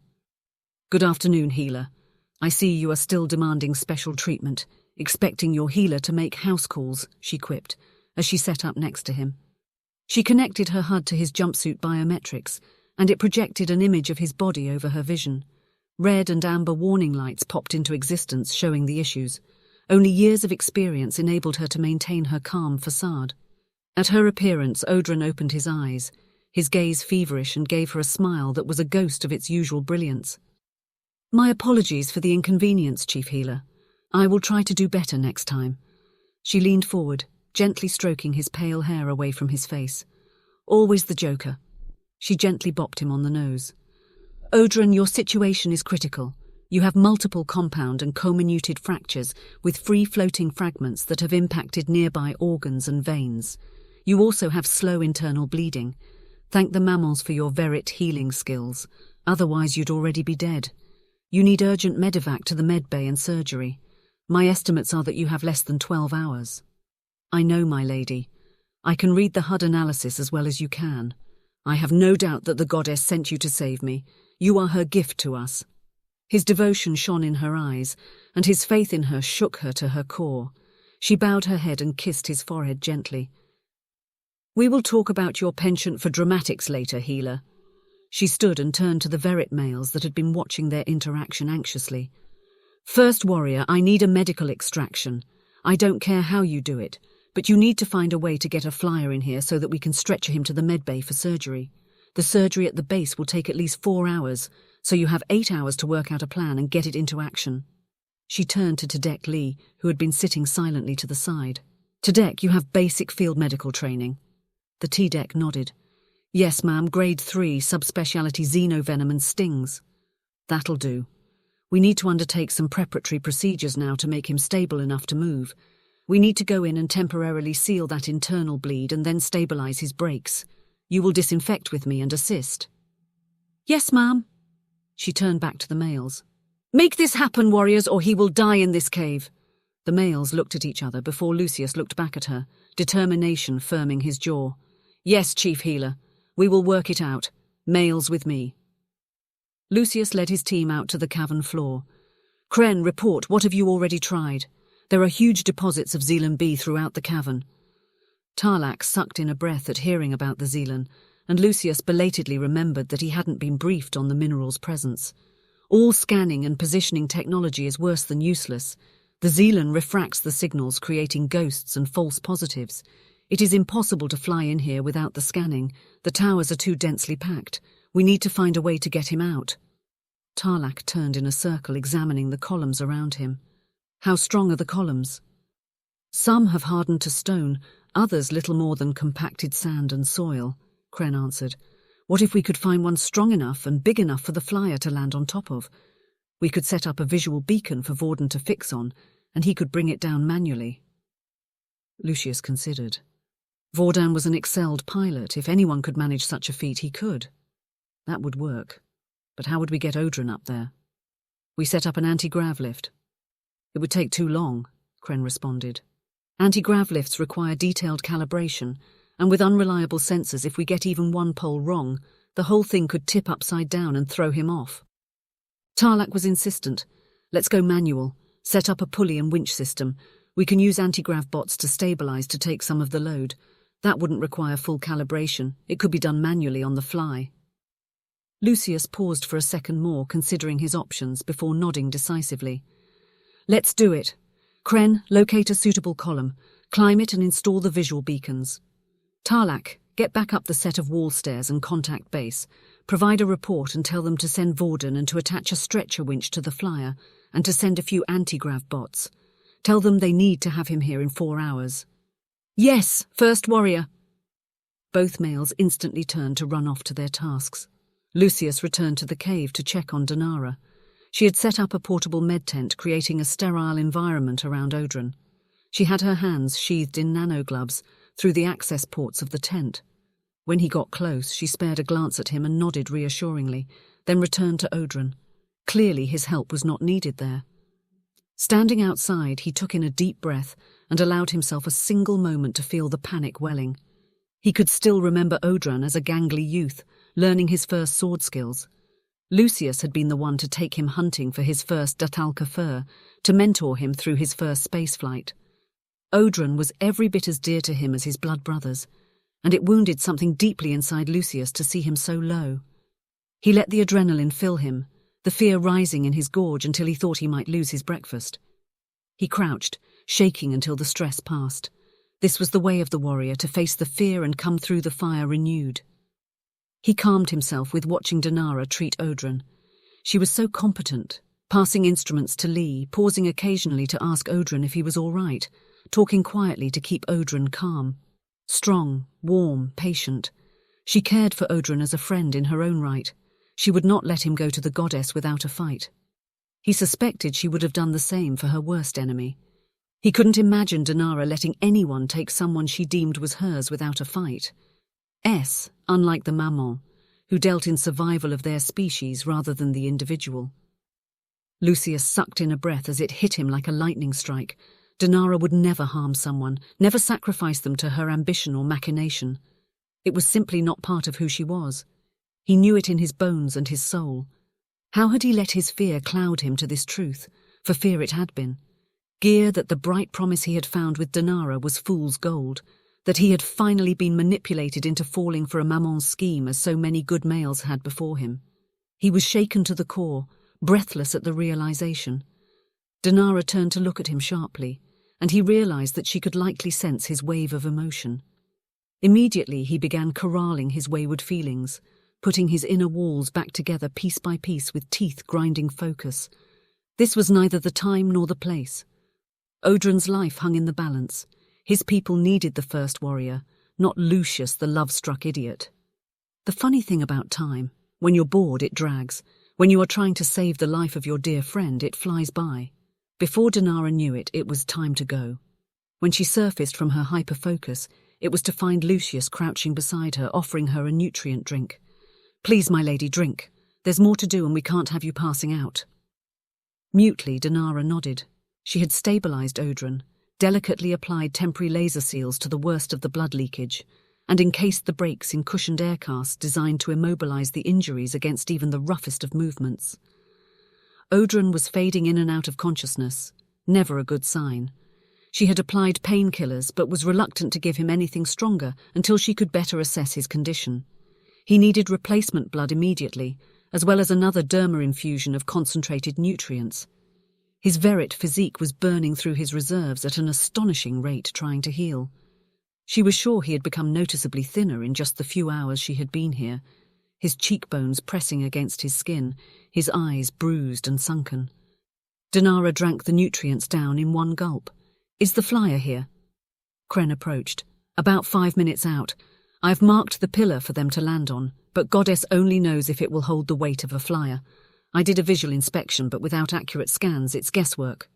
"Good afternoon, healer. I see you are still demanding special treatment, expecting your healer to make house calls," she quipped, as she sat up next to him. She connected her HUD to his jumpsuit biometrics, and it projected an image of his body over her vision. Red and amber warning lights popped into existence, showing the issues. Only years of experience enabled her to maintain her calm facade. At her appearance, Odrin opened his eyes, his gaze feverish, and gave her a smile that was a ghost of its usual brilliance. "My apologies for the inconvenience, Chief Healer. I will try to do better next time." She leaned forward, gently stroking his pale hair away from his face. "Always the Joker." She gently bopped him on the nose. "Odrin, your situation is critical. You have multiple compound and comminuted fractures with free-floating fragments that have impacted nearby organs and veins. You also have slow internal bleeding. Thank the mammals for your Verit healing skills. Otherwise you'd already be dead. You need urgent medevac to the medbay and surgery. My estimates are that you have less than 12 hours. "I know, my lady. I can read the HUD analysis as well as you can. I have no doubt that the goddess sent you to save me. You are her gift to us." His devotion shone in her eyes, and his faith in her shook her to her core. She bowed her head and kissed his forehead gently. "We will talk about your penchant for dramatics later, healer." She stood and turned to the Verit males that had been watching their interaction anxiously. "First warrior, I need a medical extraction. I don't care how you do it, but you need to find a way to get a flyer in here so that we can stretcher him to the medbay for surgery. The surgery at the base will take at least 4 hours, so you have 8 hours to work out a plan and get it into action." She turned to Tadek Lee, who had been sitting silently to the side. "Tadek, you have basic field medical training." The T-Dec nodded. "Yes, ma'am, grade 3, subspecialty xenovenom and stings." "That'll do. We need to undertake some preparatory procedures now to make him stable enough to move. We need to go in and temporarily seal that internal bleed and then stabilize his brakes. You will disinfect with me and assist." "Yes, ma'am." She turned back to the males. "Make this happen, warriors, or he will die in this cave." The males looked at each other before Lucius looked back at her, determination firming his jaw. "Yes, Chief Healer. We will work it out. Males with me." Lucius led his team out to the cavern floor. "Kren, report, what have you already tried? There are huge deposits of Zealand B throughout the cavern." Tarlac sucked in a breath at hearing about the Zealand, and Lucius belatedly remembered that he hadn't been briefed on the mineral's presence. All scanning and positioning technology is worse than useless. The Zealand refracts the signals, creating ghosts and false positives. It is impossible to fly in here without the scanning. The towers are too densely packed. We need to find a way to get him out. Tarlac turned in a circle, examining the columns around him. "How strong are the columns?" "Some have hardened to stone, others little more than compacted sand and soil," Kren answered. "What if we could find one strong enough and big enough for the flyer to land on top of?" We could set up a visual beacon for Vorden to fix on, and he could bring it down manually. Lucius considered. Vorden was an excelled pilot. If anyone could manage such a feat, he could. That would work. But how would we get Odrin up there? We set up an anti-grav lift. It would take too long, Kren responded. Anti-grav lifts require detailed calibration, and with unreliable sensors, if we get even one pole wrong, the whole thing could tip upside down and throw him off. Tarlak was insistent. Let's go manual. Set up a pulley and winch system. We can use anti-grav bots to stabilize to take some of the load. That wouldn't require full calibration. It could be done manually on the fly. Lucius paused for a second more, considering his options before nodding decisively. Let's do it. Kren, locate a suitable column, climb it and install the visual beacons. Tarlak, get back up the set of wall stairs and contact base. Provide a report and tell them to send Vorden and to attach a stretcher winch to the flyer and to send a few anti-grav bots. Tell them they need to have him here in 4 hours. Yes, First Warrior. Both males instantly turned to run off to their tasks. Lucius returned to the cave to check on Denara. She had set up a portable med tent, creating a sterile environment around Odrin. She had her hands sheathed in nanogloves through the access ports of the tent. When he got close, she spared a glance at him and nodded reassuringly, then returned to Odrin. Clearly his help was not needed there. Standing outside, he took in a deep breath and allowed himself a single moment to feel the panic welling. He could still remember Odrin as a gangly youth, learning his first sword skills. Lucius had been the one to take him hunting for his first Datalka fur, to mentor him through his first spaceflight. Odrin was every bit as dear to him as his blood brothers, and it wounded something deeply inside Lucius to see him so low. He let the adrenaline fill him, the fear rising in his gorge until he thought he might lose his breakfast. He crouched, shaking until the stress passed. This was the way of the warrior, to face the fear and come through the fire renewed. He calmed himself with watching Denara treat Odrin. She was so competent, passing instruments to Lee, pausing occasionally to ask Odrin if he was all right, talking quietly to keep Odrin calm. Strong, warm, patient. She cared for Odrin as a friend in her own right. She would not let him go to the goddess without a fight. He suspected she would have done the same for her worst enemy. He couldn't imagine Denara letting anyone take someone she deemed was hers without a fight. Unlike the Mammon, who dealt in survival of their species rather than the individual. Lucius sucked in a breath as it hit him like a lightning strike. Denara would never harm someone, never sacrifice them to her ambition or machination. It was simply not part of who she was. He knew it in his bones and his soul. How had he let his fear cloud him to this truth? For fear it had been. Gear that the bright promise he had found with Denara was fool's gold, that he had finally been manipulated into falling for a Mammon's scheme as so many good males had before him. He was shaken to the core, breathless at the realization. Denara turned to look at him sharply, and he realized that she could likely sense his wave of emotion. Immediately he began corralling his wayward feelings, putting his inner walls back together piece by piece with teeth grinding focus. This was neither the time nor the place. Odrin's life hung in the balance. His people needed the First Warrior, not Lucius, the love-struck idiot. The funny thing about time, when you're bored it drags. When you are trying to save the life of your dear friend, it flies by. Before Denara knew it, it was time to go. When she surfaced from her hyper-focus, it was to find Lucius crouching beside her, offering her a nutrient drink. "Please, my lady, drink. There's more to do and we can't have you passing out." Mutely, Denara nodded. She had stabilized Odrin, delicately applied temporary laser seals to the worst of the blood leakage, and encased the breaks in cushioned air casts designed to immobilize the injuries against even the roughest of movements. Odrin was fading in and out of consciousness, never a good sign. She had applied painkillers but was reluctant to give him anything stronger until she could better assess his condition. He needed replacement blood immediately, as well as another derma infusion of concentrated nutrients. His Verit physique was burning through his reserves at an astonishing rate, trying to heal. She was sure he had become noticeably thinner in just the few hours she had been here, his cheekbones pressing against his skin, his eyes bruised and sunken. Denara drank the nutrients down in one gulp. "Is the flyer here?" Kren approached. "About 5 minutes out. I've marked the pillar for them to land on, but Goddess only knows if it will hold the weight of a flyer. I did a visual inspection, but without accurate scans, it's guesswork.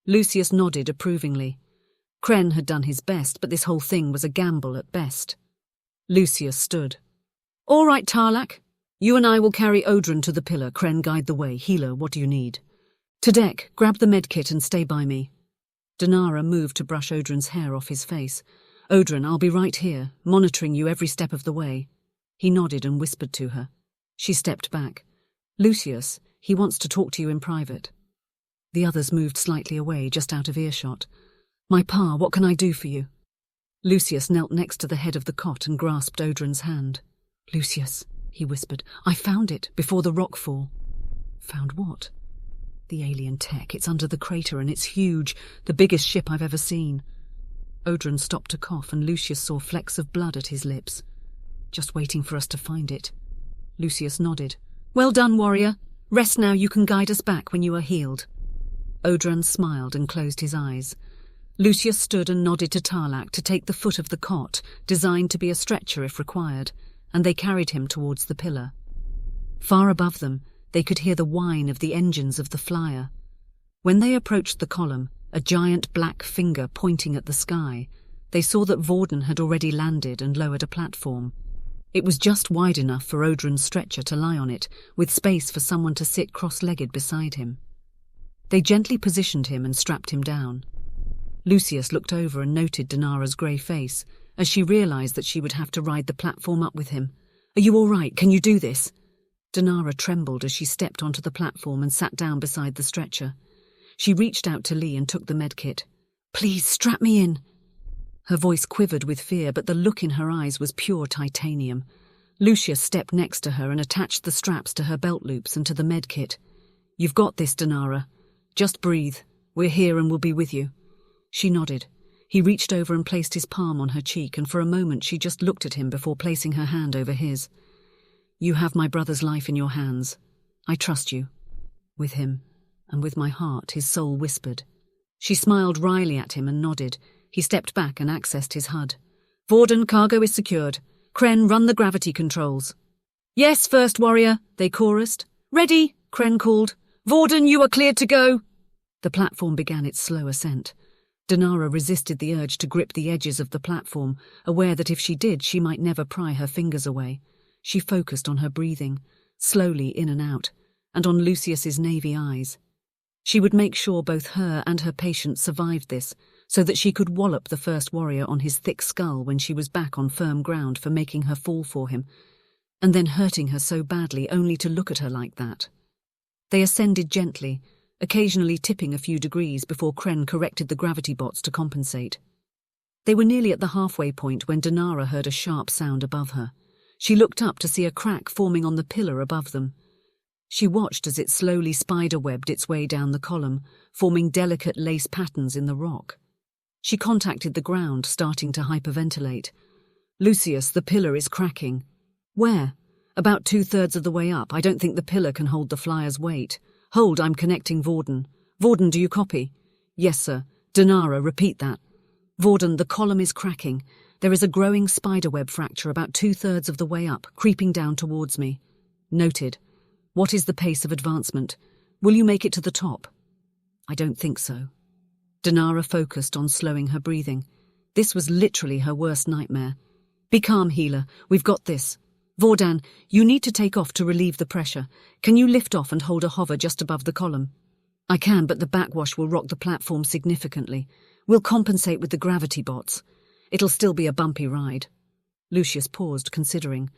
Lucius nodded approvingly. Kren had done his best, but this whole thing was a gamble at best. Lucius stood. All right, Tarlak. You and I will carry Odrin to the pillar. Kren, guide the way. Healer, what do you need? To deck, grab the medkit and stay by me. Denara moved to brush Odrin's hair off his face. Odrin, I'll be right here, monitoring you every step of the way. He nodded and whispered to her. She stepped back. Lucius, he wants to talk to you in private. The others moved slightly away, just out of earshot. My pa, what can I do for you? Lucius knelt next to the head of the cot and grasped Odrin's hand. Lucius, he whispered, I found it before the rockfall. Found what? The alien tech. It's under the crater and it's huge, the biggest ship I've ever seen. Odrin stopped to cough and Lucius saw flecks of blood at his lips. Just waiting for us to find it. Lucius nodded. Well done, warrior. Rest now, you can guide us back when you are healed. Odrin smiled and closed his eyes. Lucius stood and nodded to Tarlak to take the foot of the cot, designed to be a stretcher if required, and they carried him towards the pillar. Far above them, they could hear the whine of the engines of the flyer. When they approached the column, a giant black finger pointing at the sky, they saw that Vorden had already landed and lowered a platform. It was just wide enough for Odrin's stretcher to lie on it, with space for someone to sit cross-legged beside him. They gently positioned him and strapped him down. Lucius looked over and noted Denara's grey face, as she realised that she would have to ride the platform up with him. Are you all right? Can you do this? Denara trembled as she stepped onto the platform and sat down beside the stretcher. She reached out to Lee and took the medkit. Please, strap me in. Her voice quivered with fear, but the look in her eyes was pure titanium. Lucius stepped next to her and attached the straps to her belt loops and to the medkit. You've got this, Denara. Just breathe. We're here and we'll be with you. She nodded. He reached over and placed his palm on her cheek, and for a moment she just looked at him before placing her hand over his. You have my brother's life in your hands. I trust you. With him, and with my heart, his soul whispered. She smiled wryly at him and nodded. He stepped back and accessed his HUD. Vorden, cargo is secured. Kren, run the gravity controls. Yes, First Warrior, they chorused. Ready, Kren called. Vorden, you are cleared to go. The platform began its slow ascent. Denara resisted the urge to grip the edges of the platform, aware that if she did, she might never pry her fingers away. She focused on her breathing, slowly in and out, and on Lucius's navy eyes. She would make sure both her and her patient survived this, so that she could wallop the First Warrior on his thick skull when she was back on firm ground for making her fall for him, and then hurting her so badly only to look at her like that. They ascended gently, occasionally tipping a few degrees before Kren corrected the gravity bots to compensate. They were nearly at the halfway point when Denara heard a sharp sound above her. She looked up to see a crack forming on the pillar above them. She watched as it slowly spider-webbed its way down the column, forming delicate lace patterns in the rock. She contacted the ground, starting to hyperventilate. Lucius, the pillar is cracking. Where? About 2/3 of the way up. I don't think the pillar can hold the flyer's weight. Hold, I'm connecting Vorden. Vorden, do you copy? Yes, sir. Denara, repeat that. Vorden, the column is cracking. There is a growing spiderweb fracture about 2/3 of the way up, creeping down towards me. Noted. What is the pace of advancement? Will you make it to the top? I don't think so. Denara focused on slowing her breathing. This was literally her worst nightmare. Be calm, healer. We've got this. Vorden, you need to take off to relieve the pressure. Can you lift off and hold a hover just above the column? I can, but the backwash will rock the platform significantly. We'll compensate with the gravity bots. It'll still be a bumpy ride. Lucius paused, considering.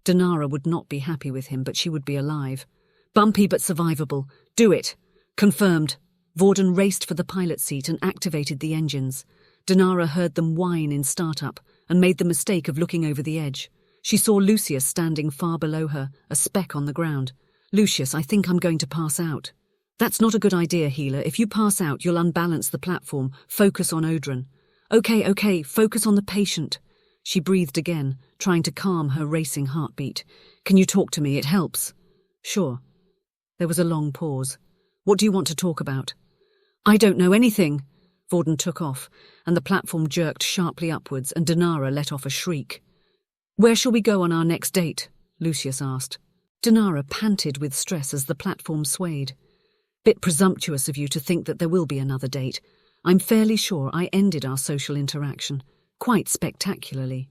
Denara would not be happy with him, but she would be alive. Bumpy but survivable. Do it. Confirmed. Vorden raced for the pilot seat and activated the engines. Denara heard them whine in startup and made the mistake of looking over the edge. She saw Lucius standing far below her, a speck on the ground. Lucius, I think I'm going to pass out. That's not a good idea, healer. If you pass out, you'll unbalance the platform. Focus on Odrin. Okay, focus on the patient. She breathed again, trying to calm her racing heartbeat. Can you talk to me? It helps. Sure. There was a long pause. What do you want to talk about? I don't know anything. Vorden took off, and the platform jerked sharply upwards, and Denara let off a shriek. Where shall we go on our next date? Lucius asked. Denara panted with stress as the platform swayed. Bit presumptuous of you to think that there will be another date. I'm fairly sure I ended our social interaction, quite spectacularly.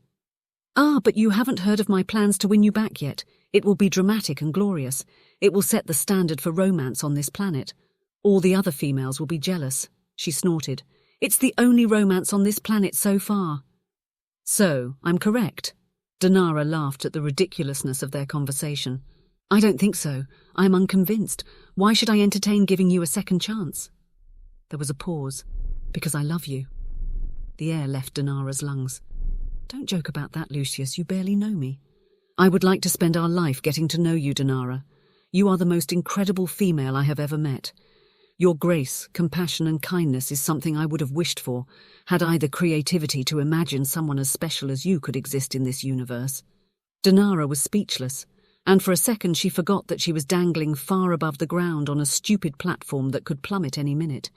Ah, but you haven't heard of my plans to win you back yet. It will be dramatic and glorious. It will set the standard for romance on this planet. All the other females will be jealous, she snorted. It's the only romance on this planet so far. So, I'm correct. Denara laughed at the ridiculousness of their conversation. I don't think so. I'm unconvinced. Why should I entertain giving you a second chance? There was a pause. Because I love you. The air left Denara's lungs. Don't joke about that, Lucius. You barely know me. I would like to spend our life getting to know you, Denara. You are the most incredible female I have ever met. Your grace, compassion and kindness is something I would have wished for, had I the creativity to imagine someone as special as you could exist in this universe. Denara was speechless, and for a second she forgot that she was dangling far above the ground on a stupid platform that could plummet any minute.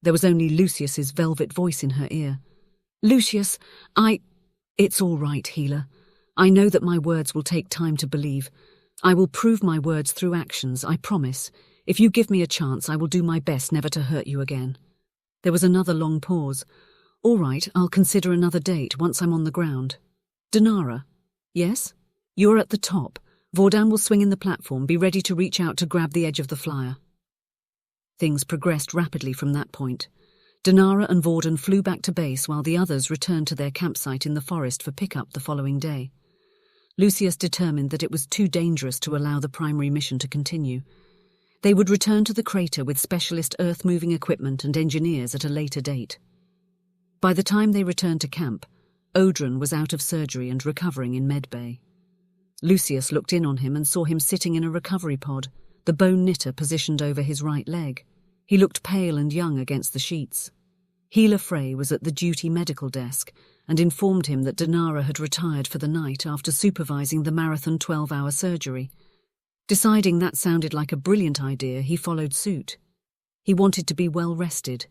There was only Lucius's velvet voice in her ear. Lucius, It's all right, Healer. I know that my words will take time to believe. I will prove my words through actions, I promise. If you give me a chance, I will do my best never to hurt you again. There was another long pause. All right, I'll consider another date once I'm on the ground. Denara. Yes? You're at the top. Vordan will swing in the platform, be ready to reach out to grab the edge of the flyer. Things progressed rapidly from that point. Denara and Vordan flew back to base while the others returned to their campsite in the forest for pickup the following day. Lucius determined that it was too dangerous to allow the primary mission to continue. They would return to the crater with specialist earth-moving equipment and engineers at a later date. By the time they returned to camp, Odrin was out of surgery and recovering in medbay. Lucius looked in on him and saw him sitting in a recovery pod, the bone knitter positioned over his right leg. He looked pale and young against the sheets. Healer Frey was at the duty medical desk and informed him that Denara had retired for the night after supervising the marathon 12-hour surgery. Deciding that sounded like a brilliant idea, he followed suit. He wanted to be well rested.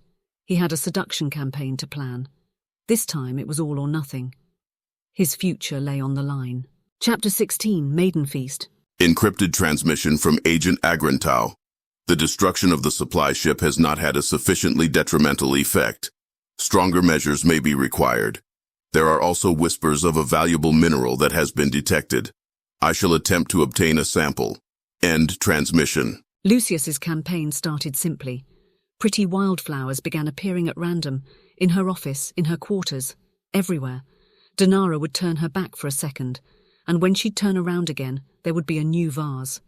He had a seduction campaign to plan. This time it was all or nothing. His future lay on the line. Chapter 16, Maiden Feast. Encrypted transmission from Agent Agrantau. The destruction of the supply ship has not had a sufficiently detrimental effect. Stronger measures may be required. There are also whispers of a valuable mineral that has been detected. I shall attempt to obtain a sample. End transmission. Lucius's campaign started simply. Pretty wildflowers began appearing at random, in her office, in her quarters, everywhere. Denara would turn her back for a second, and when she'd turn around again, there would be a new vase.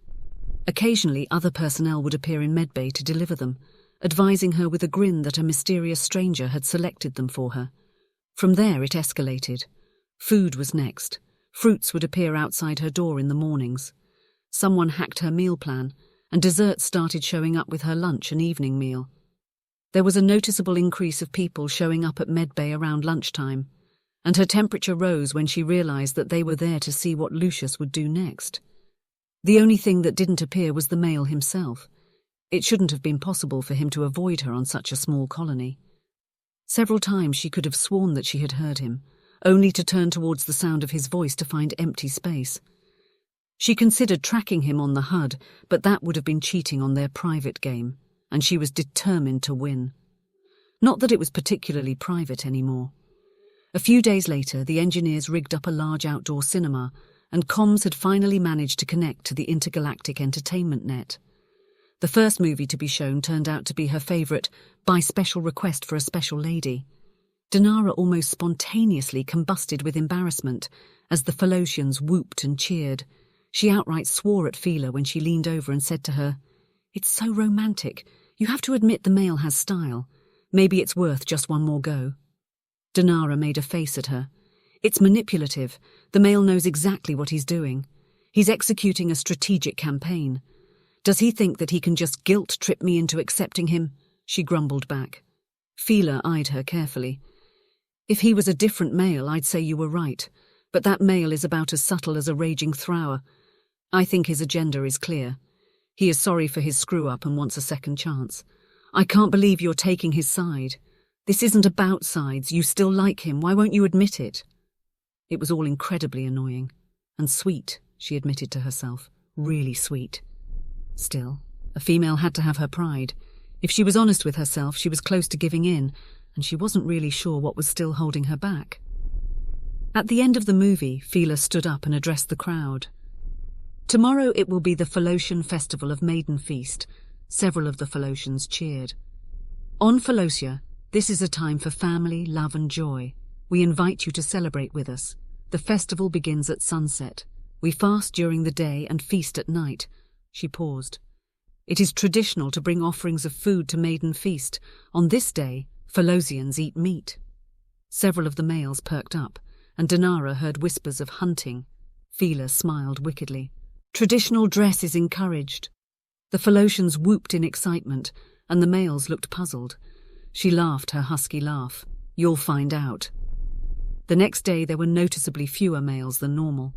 Occasionally, other personnel would appear in medbay to deliver them, advising her with a grin that a mysterious stranger had selected them for her. From there, it escalated. Food was next. Fruits would appear outside her door in the mornings. Someone hacked her meal plan, and desserts started showing up with her lunch and evening meal. There was a noticeable increase of people showing up at medbay around lunchtime, and her temperature rose when she realized that they were there to see what Lucius would do next. The only thing that didn't appear was the male himself. It shouldn't have been possible for him to avoid her on such a small colony. Several times she could have sworn that she had heard him, only to turn towards the sound of his voice to find empty space. She considered tracking him on the HUD, but that would have been cheating on their private game, and she was determined to win. Not that it was particularly private anymore. A few days later, the engineers rigged up a large outdoor cinema, and comms had finally managed to connect to the intergalactic entertainment net. The first movie to be shown turned out to be her favourite, By Special Request for a Special Lady. Denara almost spontaneously combusted with embarrassment as the Falosians whooped and cheered. She outright swore at Phila when she leaned over and said to her, "It's so romantic. You have to admit the male has style. Maybe it's worth just one more go." Denara made a face at her. "It's manipulative. The male knows exactly what he's doing. He's executing a strategic campaign. Does he think that he can just guilt-trip me into accepting him?" She grumbled back. Phila eyed her carefully. "If he was a different male, I'd say you were right. But that male is about as subtle as a raging thrower. I think his agenda is clear. He is sorry for his screw-up and wants a second chance. I can't believe you're taking his side. This isn't about sides. You still like him. Why won't you admit it?" It was all incredibly annoying. And sweet, she admitted to herself. really sweet. Still, a female had to have her pride. If she was honest with herself, she was close to giving in, and she wasn't really sure what was still holding her back. At the end of the movie, Healer stood up and addressed the crowd. Tomorrow it will be the Falosian festival of Maiden Feast. Several of the Falosians cheered. On Falosia, this is a time for family, love and joy. We invite you to celebrate with us. The festival begins at sunset. We fast during the day and feast at night. She paused. It is traditional to bring offerings of food to Maiden Feast. On this day, Falosians eat meat. Several of the males perked up, and Denara heard whispers of hunting. Healer smiled wickedly. Traditional dress is encouraged. The Falosians whooped in excitement, and the males looked puzzled. She laughed her husky laugh. You'll find out. The next day there were noticeably fewer males than normal.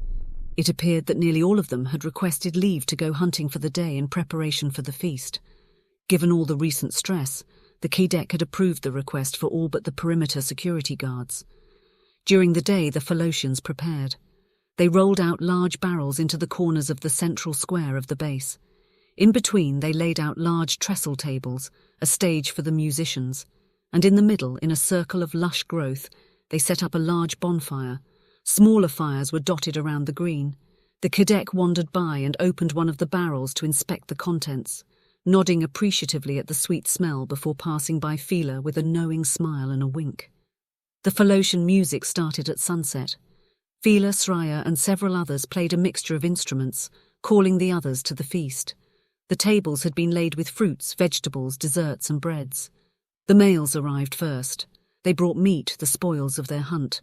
It appeared that nearly all of them had requested leave to go hunting for the day in preparation for the feast. Given all the recent stress, the Kidek had approved the request for all but the perimeter security guards. During the day, the Falosians prepared. They rolled out large barrels into the corners of the central square of the base. In between, they laid out large trestle tables, a stage for the musicians, and in the middle, in a circle of lush growth, they set up a large bonfire. Smaller fires were dotted around the green. The Kidek wandered by and opened one of the barrels to inspect the contents, nodding appreciatively at the sweet smell before passing by Healer with a knowing smile and a wink. The Falosian music started at sunset. Healer, Sraya, and several others played a mixture of instruments, calling the others to the feast. The tables had been laid with fruits, vegetables, desserts, and breads. The males arrived first. They brought meat, the spoils of their hunt.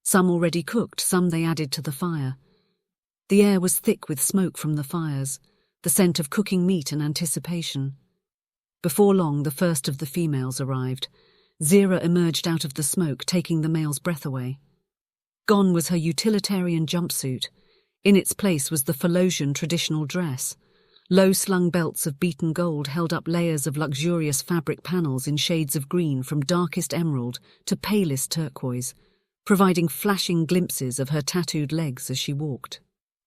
Some already cooked, some they added to the fire. The air was thick with smoke from the fires, the scent of cooking meat and anticipation. Before long, the first of the females arrived. Zira emerged out of the smoke, taking the male's breath away. Gone was her utilitarian jumpsuit. In its place was the Falosian traditional dress. Low-slung belts of beaten gold held up layers of luxurious fabric panels in shades of green from darkest emerald to palest turquoise, providing flashing glimpses of her tattooed legs as she walked.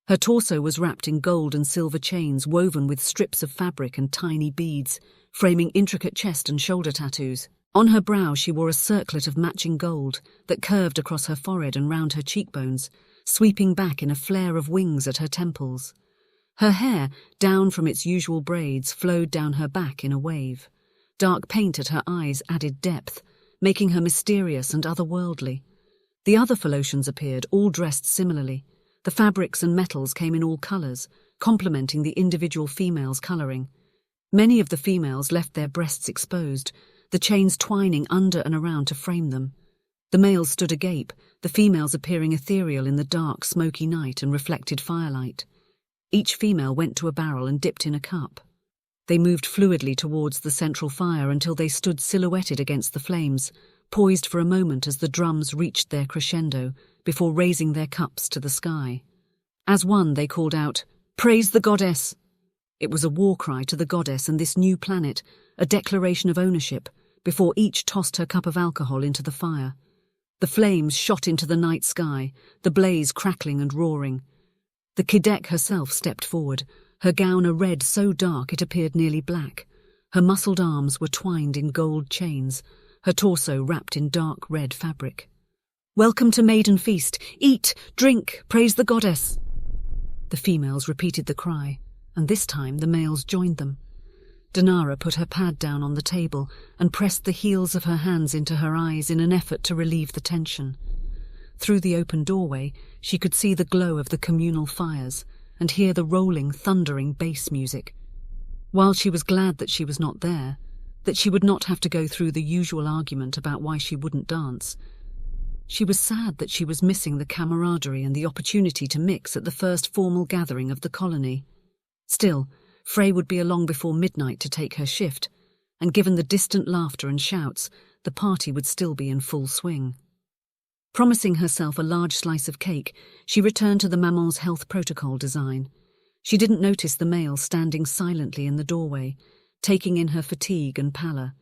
Her torso was wrapped in gold and silver chains woven with strips of fabric and tiny beads, framing intricate chest and shoulder tattoos. On her brow she wore a circlet of matching gold that curved across her forehead and round her cheekbones, sweeping back in a flare of wings at her temples. Her hair, down from its usual braids, flowed down her back in a wave. Dark paint at her eyes added depth, making her mysterious and otherworldly. The other Falosians appeared, all dressed similarly. The fabrics and metals came in all colours, complementing the individual females' colouring. Many of the females left their breasts exposed, the chains twining under and around to frame them. The males stood agape, the females appearing ethereal in the dark, smoky night and reflected firelight. Each female went to a barrel and dipped in a cup. They moved fluidly towards the central fire until they stood silhouetted against the flames, poised for a moment as the drums reached their crescendo, before raising their cups to the sky. As one, they called out, "Praise the goddess!" It was a war cry to the goddess and this new planet, a declaration of ownership, before each tossed her cup of alcohol into the fire. The flames shot into the night sky, the blaze crackling and roaring. The Kidek herself stepped forward, her gown a red so dark it appeared nearly black. Her muscled arms were twined in gold chains, her torso wrapped in dark red fabric. "Welcome to Maiden Feast! Eat, drink, praise the goddess!" The females repeated the cry, and this time the males joined them. Denara put her pad down on the table and pressed the heels of her hands into her eyes in an effort to relieve the tension. Through the open doorway, she could see the glow of the communal fires and hear the rolling, thundering bass music. While she was glad that she was not there, that she would not have to go through the usual argument about why she wouldn't dance, she was sad that she was missing the camaraderie and the opportunity to mix at the first formal gathering of the colony. Still, Frey would be along before midnight to take her shift, and given the distant laughter and shouts, the party would still be in full swing. Promising herself a large slice of cake, she returned to the Maman's health protocol design. She didn't notice the male standing silently in the doorway, taking in her fatigue and pallor.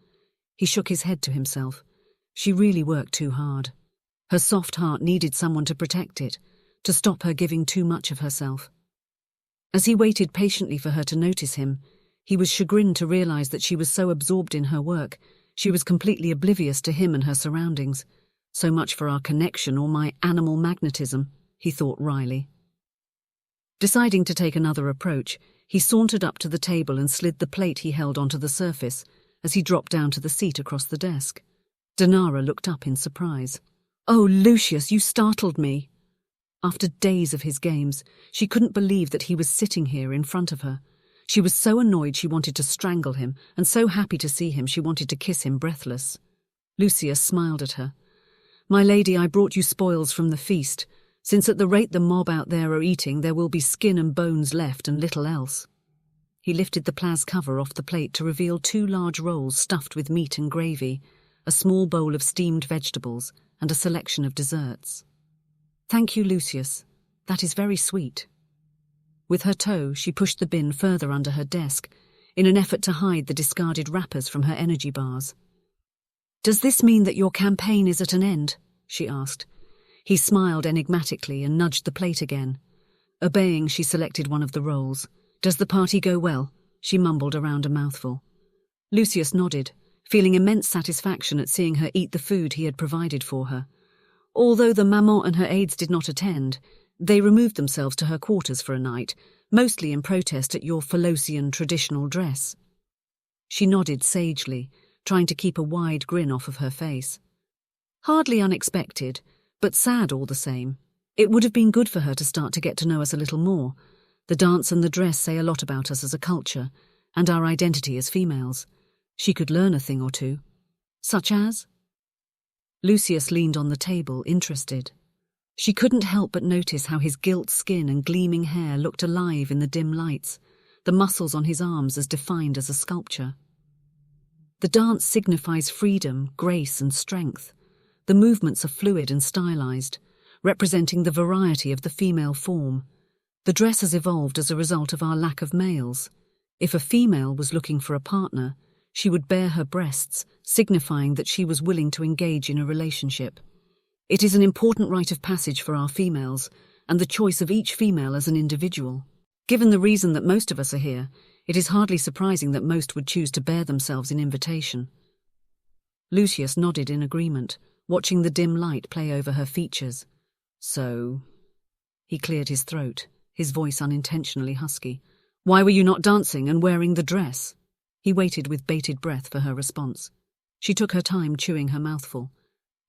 He shook his head to himself. She really worked too hard. Her soft heart needed someone to protect it, to stop her giving too much of herself. As he waited patiently for her to notice him, he was chagrined to realize that she was so absorbed in her work, she was completely oblivious to him and her surroundings. So much for our connection or my animal magnetism, he thought wryly. Deciding to take another approach, he sauntered up to the table and slid the plate he held onto the surface as he dropped down to the seat across the desk. Denara looked up in surprise. "Oh, Lucius, you startled me." After days of his games, she couldn't believe that he was sitting here in front of her. She was so annoyed she wanted to strangle him, and so happy to see him she wanted to kiss him breathless. Lucius smiled at her. "My lady, I brought you spoils from the feast, since at the rate the mob out there are eating, there will be skin and bones left and little else." He lifted the plas cover off the plate to reveal 2 large rolls stuffed with meat and gravy, a small bowl of steamed vegetables, and a selection of desserts. "Thank you, Lucius. That is very sweet." With her toe, she pushed the bin further under her desk, in an effort to hide the discarded wrappers from her energy bars. "Does this mean that your campaign is at an end?" she asked. He smiled enigmatically and nudged the plate again. Obeying, she selected one of the rolls. "Does the party go well?" she mumbled around a mouthful. Lucius nodded, feeling immense satisfaction at seeing her eat the food he had provided for her. Although the maman and her aides did not attend, they removed themselves to her quarters for a night, mostly in protest at your Falosian traditional dress. She nodded sagely, trying to keep a wide grin off of her face. Hardly unexpected, but sad all the same. It would have been good for her to start to get to know us a little more. The dance and the dress say a lot about us as a culture, and our identity as females. She could learn a thing or two. Such as? Lucius leaned on the table, interested. She couldn't help but notice how his gilt skin and gleaming hair looked alive in the dim lights, the muscles on his arms as defined as a sculpture. The dance signifies freedom, grace, and strength. The movements are fluid and stylized, representing the variety of the female form. The dress has evolved as a result of our lack of males. If a female was looking for a partner, she would bare her breasts, signifying that she was willing to engage in a relationship. It is an important rite of passage for our females, and the choice of each female as an individual. Given the reason that most of us are here, it is hardly surprising that most would choose to bare themselves in invitation. Lucius nodded in agreement, watching the dim light play over her features. "So," he cleared his throat, his voice unintentionally husky. "Why were you not dancing and wearing the dress?" He waited with bated breath for her response. She took her time chewing her mouthful.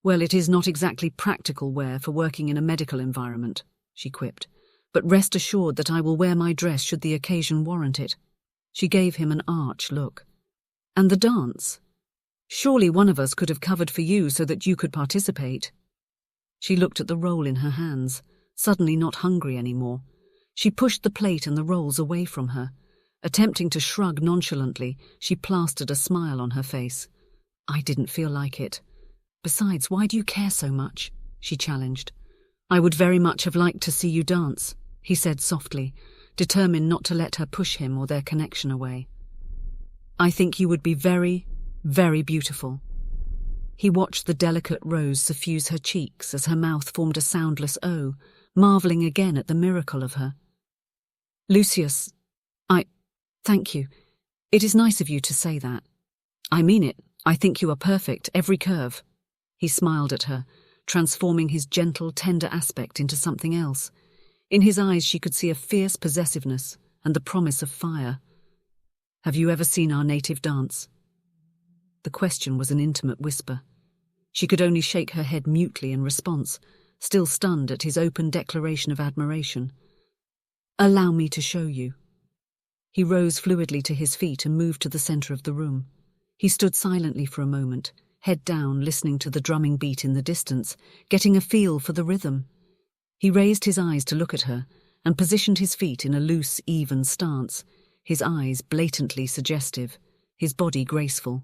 "Well, it is not exactly practical wear for working in a medical environment," she quipped, "but rest assured that I will wear my dress should the occasion warrant it." She gave him an arch look. "And the dance? Surely one of us could have covered for you so that you could participate." She looked at the roll in her hands, suddenly not hungry anymore. She pushed the plate and the rolls away from her. Attempting to shrug nonchalantly, she plastered a smile on her face. "I didn't feel like it. Besides, why do you care so much?" she challenged. "I would very much have liked to see you dance," he said softly, determined not to let her push him or their connection away. "I think you would be very, very beautiful." He watched the delicate rose suffuse her cheeks as her mouth formed a soundless O, marveling again at the miracle of her. "Lucius, thank you. It is nice of you to say that. I mean it. I think you are perfect, every curve." He smiled at her, transforming his gentle, tender aspect into something else. In his eyes she could see a fierce possessiveness and the promise of fire. "Have you ever seen our native dance?" The question was an intimate whisper. She could only shake her head mutely in response, still stunned at his open declaration of admiration. "Allow me to show you." He rose fluidly to his feet and moved to the center of the room. He stood silently for a moment, head down, listening to the drumming beat in the distance, getting a feel for the rhythm. He raised his eyes to look at her and positioned his feet in a loose, even stance, his eyes blatantly suggestive, his body graceful.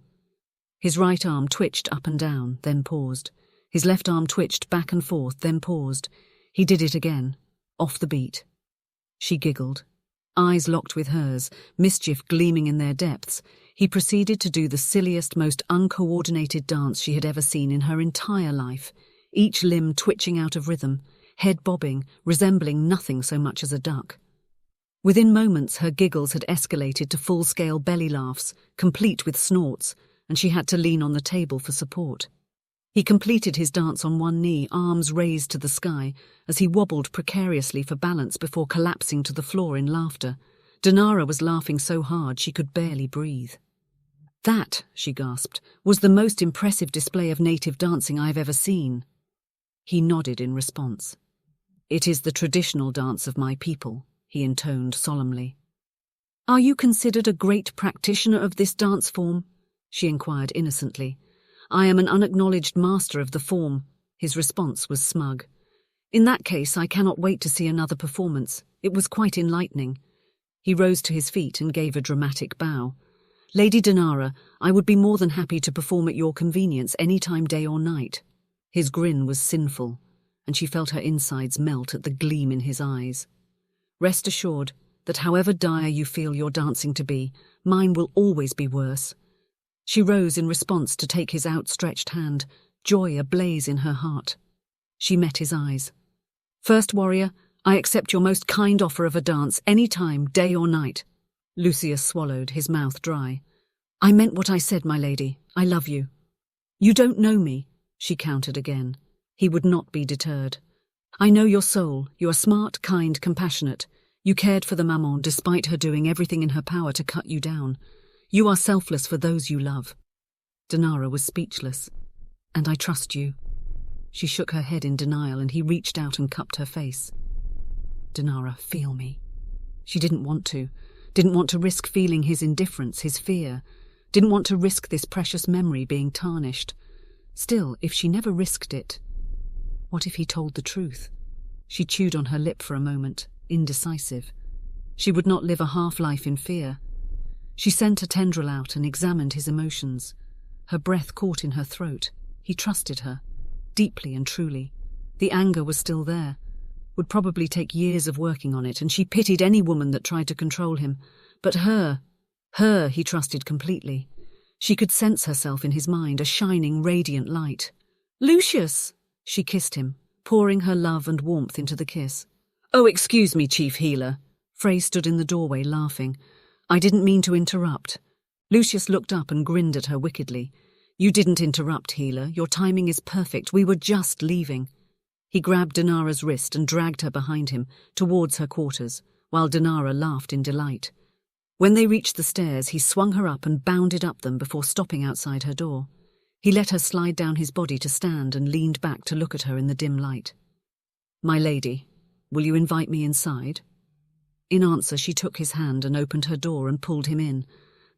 His right arm twitched up and down, then paused. His left arm twitched back and forth, then paused. He did it again, off the beat. She giggled. Eyes locked with hers, mischief gleaming in their depths, he proceeded to do the silliest, most uncoordinated dance she had ever seen in her entire life, each limb twitching out of rhythm, head bobbing, resembling nothing so much as a duck. Within moments, her giggles had escalated to full-scale belly laughs, complete with snorts, and she had to lean on the table for support. He completed his dance on one knee, arms raised to the sky, as he wobbled precariously for balance before collapsing to the floor in laughter. Denara was laughing so hard she could barely breathe. "That," she gasped, "was the most impressive display of native dancing I've ever seen." He nodded in response. "It is the traditional dance of my people," he intoned solemnly. "Are you considered a great practitioner of this dance form?" she inquired innocently. "I am an unacknowledged master of the form." His response was smug. "In that case, I cannot wait to see another performance. It was quite enlightening." He rose to his feet and gave a dramatic bow. "Lady Denara, I would be more than happy to perform at your convenience any time, day or night." His grin was sinful, and she felt her insides melt at the gleam in his eyes. "Rest assured that however dire you feel your dancing to be, mine will always be worse." She rose in response to take his outstretched hand, joy ablaze in her heart. She met his eyes. "First warrior, I accept your most kind offer of a dance any time, day or night." Lucius swallowed, his mouth dry. "I meant what I said, my lady. I love you." "You don't know me," she countered again. He would not be deterred. "I know your soul. You are smart, kind, compassionate. You cared for the maman despite her doing everything in her power to cut you down. You are selfless for those you love." Denara was speechless. "And I trust you." She shook her head in denial, and he reached out and cupped her face. "Denara, feel me." She didn't want to risk feeling his indifference, his fear, didn't want to risk this precious memory being tarnished. Still, if she never risked it, what if he told the truth? She chewed on her lip for a moment, indecisive. She would not live a half-life in fear. She sent a tendril out and examined his emotions. Her breath caught in her throat. He trusted her, deeply and truly. The anger was still there, would probably take years of working on it, and she pitied any woman that tried to control him. But her he trusted completely. She could sense herself in his mind, a shining, radiant light. "Lucius!" She kissed him, pouring her love and warmth into the kiss. "Oh, excuse me, Chief Healer." Frey stood in the doorway, laughing. "I didn't mean to interrupt." Lucius looked up and grinned at her wickedly. "You didn't interrupt, Healer. Your timing is perfect. We were just leaving." He grabbed Denara's wrist and dragged her behind him, towards her quarters, while Denara laughed in delight. When they reached the stairs, he swung her up and bounded up them before stopping outside her door. He let her slide down his body to stand and leaned back to look at her in the dim light. "My lady, will you invite me inside?" In answer, she took his hand and opened her door and pulled him in.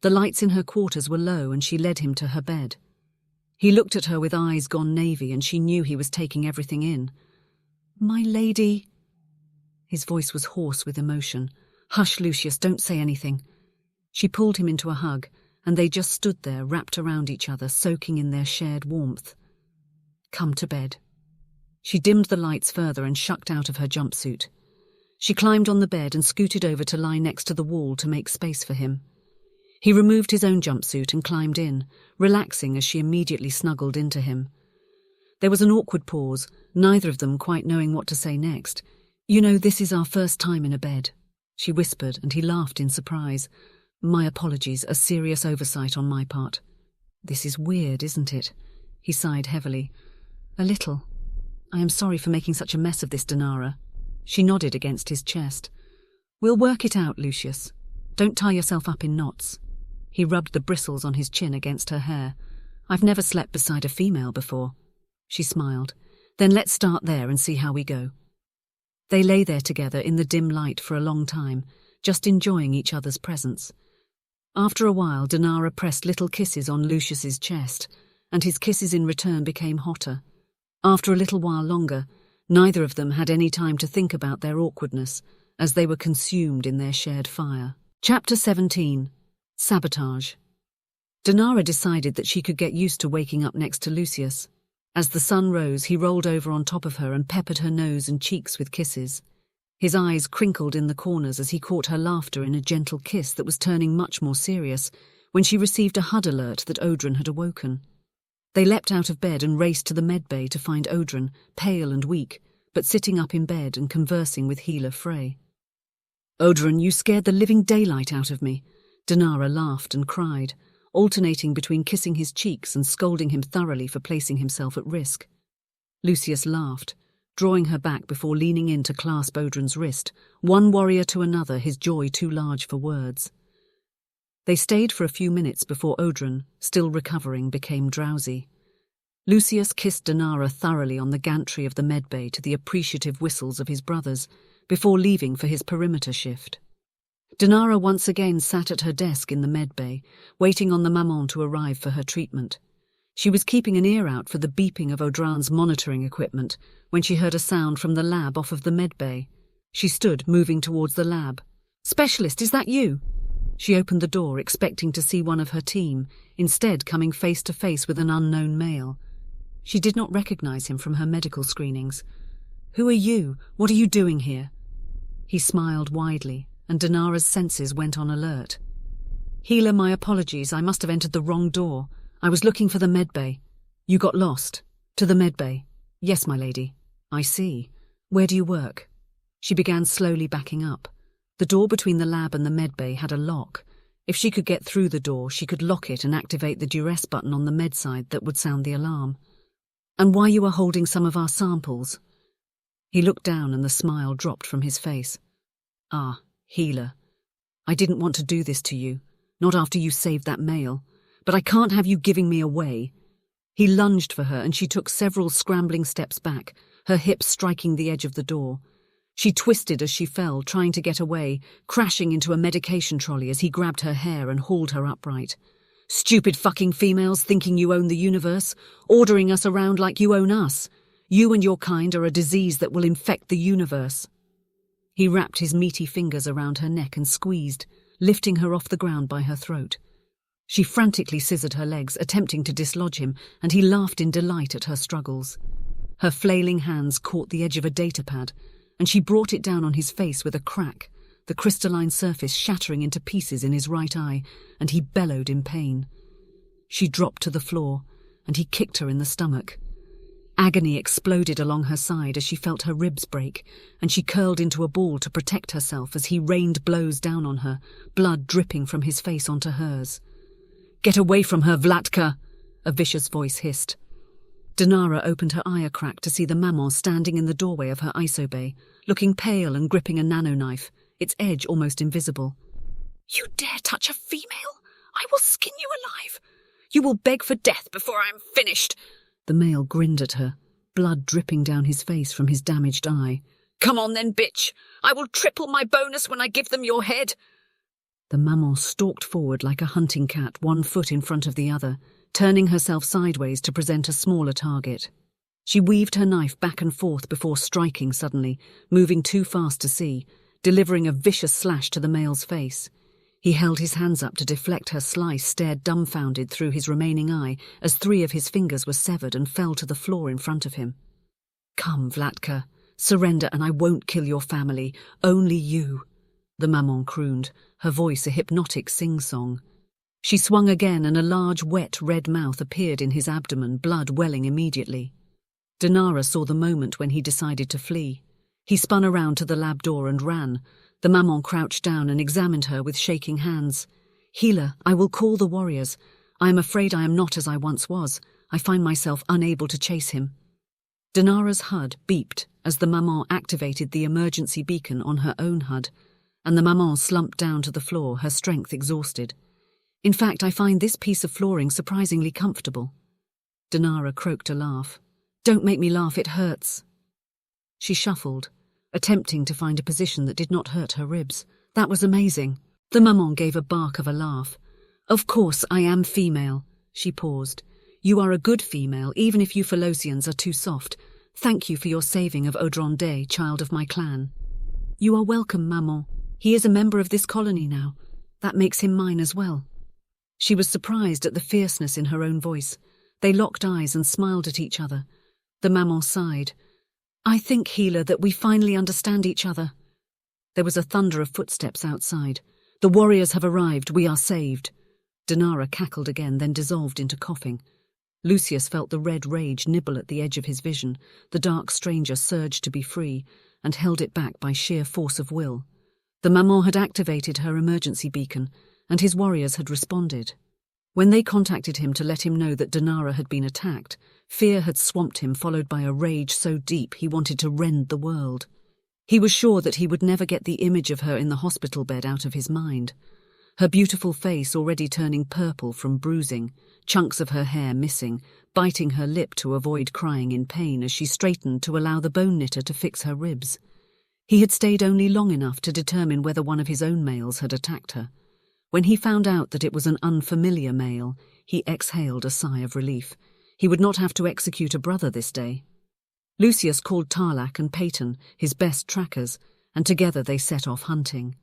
The lights in her quarters were low, and she led him to her bed. He looked at her with eyes gone navy, and she knew he was taking everything in. "My lady." His voice was hoarse with emotion. "Hush, Lucius, don't say anything." She pulled him into a hug, and they just stood there, wrapped around each other, soaking in their shared warmth. "Come to bed." She dimmed the lights further and shucked out of her jumpsuit. She climbed on the bed and scooted over to lie next to the wall to make space for him. He removed his own jumpsuit and climbed in, relaxing as she immediately snuggled into him. There was an awkward pause, neither of them quite knowing what to say next. "You know, this is our first time in a bed," she whispered, and he laughed in surprise. "My apologies, a serious oversight on my part." "This is weird, isn't it?" He sighed heavily. "A little. I am sorry for making such a mess of this, Denara." She nodded against his chest. "We'll work it out, Lucius. Don't tie yourself up in knots." He rubbed the bristles on his chin against her hair. "I've never slept beside a female before." She smiled. "Then let's start there and see how we go." They lay there together in the dim light for a long time, just enjoying each other's presence. After a while, Denara pressed little kisses on Lucius's chest, and his kisses in return became hotter. After a little while longer, neither of them had any time to think about their awkwardness, as they were consumed in their shared fire. Chapter 17. Sabotage. Denara decided that she could get used to waking up next to Lucius. As the sun rose, he rolled over on top of her and peppered her nose and cheeks with kisses. His eyes crinkled in the corners as he caught her laughter in a gentle kiss that was turning much more serious when she received a HUD alert that Odrin had awoken. They leapt out of bed and raced to the medbay to find Odrin, pale and weak, but sitting up in bed and conversing with Healer Frey. Odron, you scared the living daylight out of me. Denara laughed and cried, alternating between kissing his cheeks and scolding him thoroughly for placing himself at risk. Lucius laughed, drawing her back before leaning in to clasp Odron's wrist, one warrior to another, his joy too large for words. They stayed for a few minutes before Odron, still recovering, became drowsy. Lucius kissed Denara thoroughly on the gantry of the medbay to the appreciative whistles of his brothers, before leaving for his perimeter shift. Denara once again sat at her desk in the medbay, waiting on the maman to arrive for her treatment. She was keeping an ear out for the beeping of Audran's monitoring equipment when she heard a sound from the lab off of the medbay. She stood, moving towards the lab. "Specialist, is that you?" She opened the door, expecting to see one of her team, instead coming face to face with an unknown male. She did not recognize him from her medical screenings. "Who are you? What are you doing here?" He smiled widely, and Denara's senses went on alert. "Healer, my apologies, I must have entered the wrong door. I was looking for the medbay." "You got lost?" "To the medbay." "Yes, my lady." "I see. Where do you work?" She began slowly backing up. The door between the lab and the medbay had a lock. If she could get through the door, she could lock it and activate the duress button on the med side that would sound the alarm. "And why you are holding some of our samples?" He looked down and the smile dropped from his face. "Ah, Healer. I didn't want to do this to you, not after you saved that male, but I can't have you giving me away." He lunged for her and she took several scrambling steps back, her hips striking the edge of the door. She twisted as she fell, trying to get away, crashing into a medication trolley as he grabbed her hair and hauled her upright. "Stupid fucking females thinking you own the universe, ordering us around like you own us. You and your kind are a disease that will infect the universe." He wrapped his meaty fingers around her neck and squeezed, lifting her off the ground by her throat. She frantically scissored her legs, attempting to dislodge him, and he laughed in delight at her struggles. Her flailing hands caught the edge of a datapad, and she brought it down on his face with a crack, the crystalline surface shattering into pieces in his right eye, and he bellowed in pain. She dropped to the floor, and he kicked her in the stomach. Agony exploded along her side as she felt her ribs break, and she curled into a ball to protect herself as he rained blows down on her, blood dripping from his face onto hers. "Get away from her, Vlatka!" a vicious voice hissed. Denara opened her eye a crack to see the maman standing in the doorway of her isobay, looking pale and gripping a nano-knife, its edge almost invisible. "You dare touch a female? I will skin you alive! You will beg for death before I am finished!" The male grinned at her, blood dripping down his face from his damaged eye. "Come on then, bitch! I will triple my bonus when I give them your head!" The maman stalked forward like a hunting cat, one foot in front of the other, turning herself sideways to present a smaller target. She weaved her knife back and forth before striking suddenly, moving too fast to see, delivering a vicious slash to the male's face. He held his hands up to deflect her slice, stared dumbfounded through his remaining eye as 3 of his fingers were severed and fell to the floor in front of him. "Come, Vlatka, surrender and I won't kill your family, only you," the maman crooned, her voice a hypnotic sing-song. She swung again and a large, wet, red mouth appeared in his abdomen, blood welling immediately. Denara saw the moment when he decided to flee. He spun around to the lab door and ran. The maman crouched down and examined her with shaking hands. "Healer, I will call the warriors. I am afraid I am not as I once was. I find myself unable to chase him." Denara's HUD beeped as the maman activated the emergency beacon on her own HUD, and the maman slumped down to the floor, her strength exhausted. "In fact, I find this piece of flooring surprisingly comfortable." Denara croaked a laugh. "Don't make me laugh, it hurts." She shuffled, attempting to find a position that did not hurt her ribs. "That was amazing." The maman gave a bark of a laugh. "Of course, I am female." She paused. "You are a good female, even if you Falosians are too soft. Thank you for your saving of Audron Day, child of my clan." "You are welcome, maman. He is a member of this colony now. That makes him mine as well." She was surprised at the fierceness in her own voice. They locked eyes and smiled at each other. The maman sighed. "I think, Healer, that we finally understand each other." There was a thunder of footsteps outside. "The warriors have arrived. We are saved." Denara cackled again, then dissolved into coughing. Lucius felt the red rage nibble at the edge of his vision. The dark stranger surged to be free, and held it back by sheer force of will. The maman had activated her emergency beacon, and his warriors had responded. When they contacted him to let him know that Denara had been attacked, fear had swamped him, followed by a rage so deep he wanted to rend the world. He was sure that he would never get the image of her in the hospital bed out of his mind. Her beautiful face already turning purple from bruising, chunks of her hair missing, biting her lip to avoid crying in pain as she straightened to allow the bone knitter to fix her ribs. He had stayed only long enough to determine whether one of his own males had attacked her. When he found out that it was an unfamiliar male, he exhaled a sigh of relief. He would not have to execute a brother this day. Lucius called Tarlac and Peyton, his best trackers, and together they set off hunting.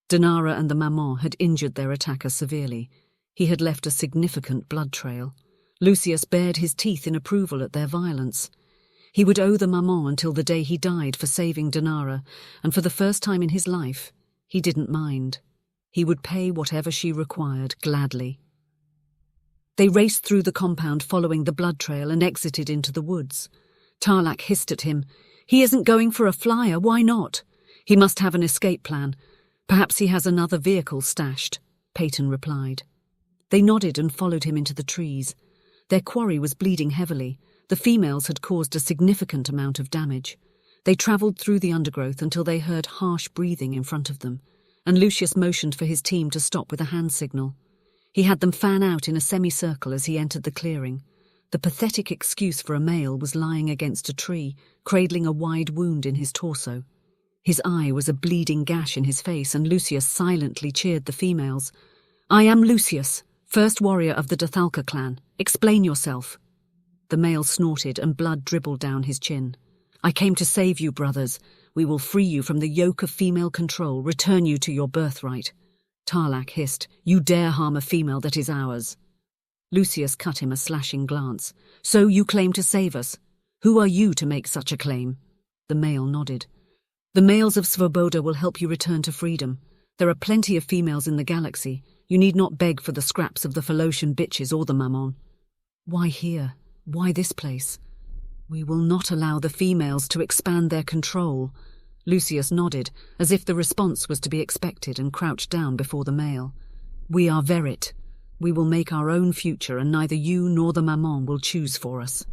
Denara and the maman had injured their attacker severely. He had left a significant blood trail. Lucius bared his teeth in approval at their violence. He would owe the maman until the day he died for saving Denara, and for the first time in his life, he didn't mind. He would pay whatever she required gladly. They raced through the compound following the blood trail and exited into the woods. Tarlac hissed at him. "He isn't going for a flyer, why not? He must have an escape plan. Perhaps he has another vehicle stashed," Peyton replied. They nodded and followed him into the trees. Their quarry was bleeding heavily. The females had caused a significant amount of damage. They travelled through the undergrowth until they heard harsh breathing in front of them, and Lucius motioned for his team to stop with a hand signal. He had them fan out in a semicircle as he entered the clearing. The pathetic excuse for a male was lying against a tree, cradling a wide wound in his torso. His eye was a bleeding gash in his face, and Lucius silently cheered the females. "I am Lucius, first warrior of the Dathalka clan. Explain yourself." The male snorted and blood dribbled down his chin. "I came to save you, brothers. We will free you from the yoke of female control, return you to your birthright." Tarlac hissed, "You dare harm a female that is ours." Lucius cut him a slashing glance. "So you claim to save us? Who are you to make such a claim?" The male nodded. "The males of Svoboda will help you return to freedom. There are plenty of females in the galaxy. You need not beg for the scraps of the Falosian bitches or the mammon." "Why here? Why this place?" "We will not allow the females to expand their control." Lucius nodded, as if the response was to be expected, and crouched down before the male. "We are Verit. We will make our own future, and neither you nor the mammon will choose for us."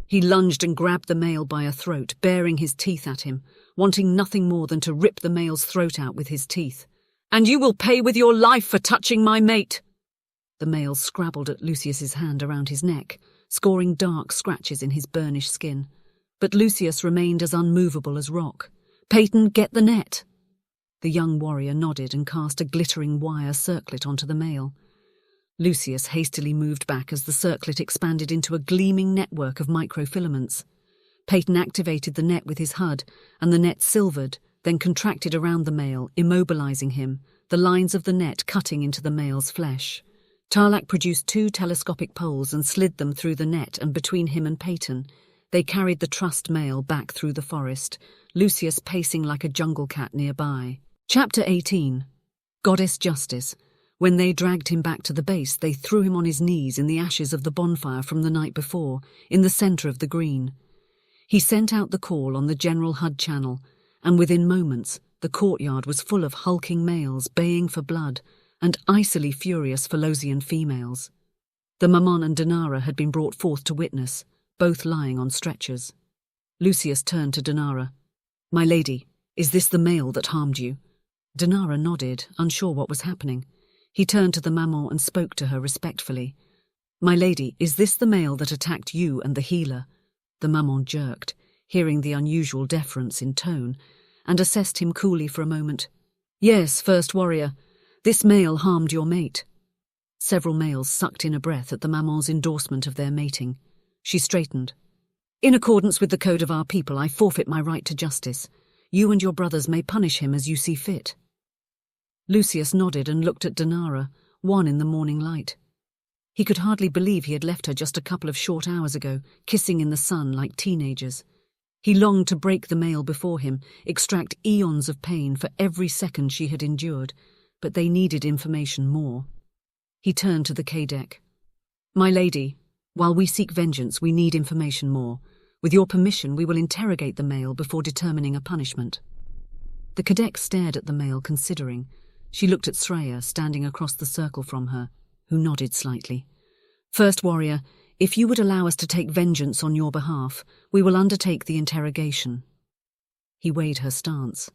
He lunged and grabbed the male by a throat, baring his teeth at him, wanting nothing more than to rip the male's throat out with his teeth. "And you will pay with your life for touching my mate!" The male scrabbled at Lucius's hand around his neck, scoring dark scratches in his burnished skin. But Lucius remained as unmovable as rock. "Peyton, get the net." The young warrior nodded and cast a glittering wire circlet onto the male. Lucius hastily moved back as the circlet expanded into a gleaming network of microfilaments. Peyton activated the net with his HUD, and the net silvered, then contracted around the male, immobilizing him, the lines of the net cutting into the male's flesh. Tarlac produced 2 telescopic poles and slid them through the net and between him and Peyton. They carried the trussed male back through the forest, Lucius pacing like a jungle cat nearby. Chapter 18. Goddess Justice. When they dragged him back to the base, they threw him on his knees in the ashes of the bonfire from the night before, in the centre of the green. He sent out the call on the general HUD channel, and within moments, the courtyard was full of hulking males baying for blood, and icily furious Falosian females. The mammon and Denara had been brought forth to witness, both lying on stretchers. Lucius turned to Denara. "My lady, is this the male that harmed you?" Denara nodded, unsure what was happening. He turned to the maman and spoke to her respectfully. "My lady, is this the male that attacked you and the healer?" The maman jerked, hearing the unusual deference in tone, and assessed him coolly for a moment. "Yes, first warrior. This male harmed your mate." Several males sucked in a breath at the maman's endorsement of their mating. She straightened. "In accordance with the code of our people, I forfeit my right to justice. You and your brothers may punish him as you see fit." Lucius nodded and looked at Denara, wan in the morning light. He could hardly believe he had left her just a couple of short hours ago, kissing in the sun like teenagers. He longed to break the male before him, extract eons of pain for every second she had endured, but they needed information more. He turned to the K-deck. "My lady, while we seek vengeance, we need information more. With your permission, we will interrogate the male before determining a punishment." The cadet stared at the male, considering. She looked at Sreya, standing across the circle from her, who nodded slightly. "First warrior, if you would allow us to take vengeance on your behalf, we will undertake the interrogation." He weighed her stance.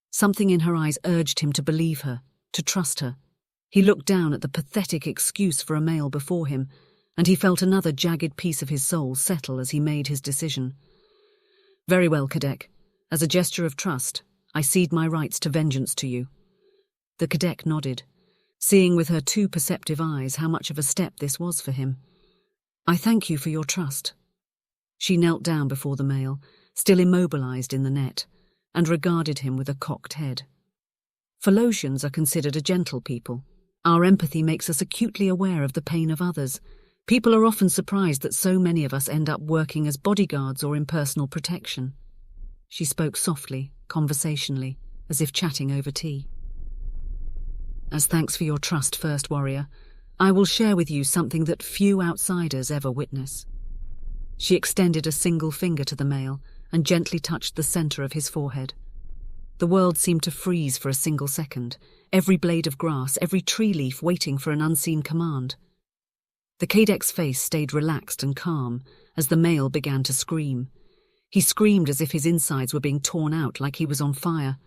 Something in her eyes urged him to believe her, to trust her. He looked down at the pathetic excuse for a male before him, and he felt another jagged piece of his soul settle as he made his decision. "Very well, cadet. As a gesture of trust, I cede my rights to vengeance to you." The cadet nodded, seeing with her two perceptive eyes how much of a step this was for him. "I thank you for your trust." She knelt down before the male, still immobilized in the net, and regarded him with a cocked head. Falosians are considered a gentle people. Our empathy makes us acutely aware of the pain of others. People are often surprised that so many of us end up working as bodyguards or in personal protection. She spoke softly, conversationally, as if chatting over tea. "As thanks for your trust, First Warrior, I will share with you something that few outsiders ever witness." She extended a single finger to the male and gently touched the center of his forehead. The world seemed to freeze for a single second, every blade of grass, every tree leaf waiting for an unseen command. The cadet's face stayed relaxed and calm as the male began to scream. He screamed as if his insides were being torn out, like he was on fire.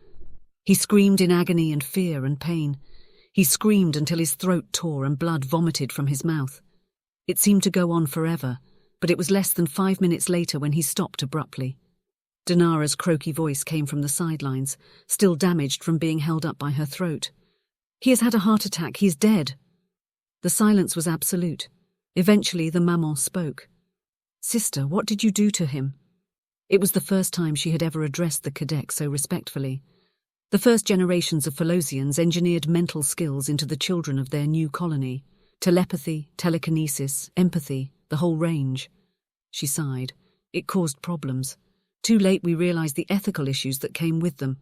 He screamed in agony and fear and pain. He screamed until his throat tore and blood vomited from his mouth. It seemed to go on forever, but it was less than 5 minutes later when he stopped abruptly. Denara's croaky voice came from the sidelines, still damaged from being held up by her throat. "He has had a heart attack. He's dead." The silence was absolute. Eventually the maman spoke. "Sister, what did you do to him?" It was the first time she had ever addressed the cadet so respectfully. The first generations of Falosians engineered mental skills into the children of their new colony. Telepathy, telekinesis, empathy, the whole range. She sighed. It caused problems. Too late we realized the ethical issues that came with them.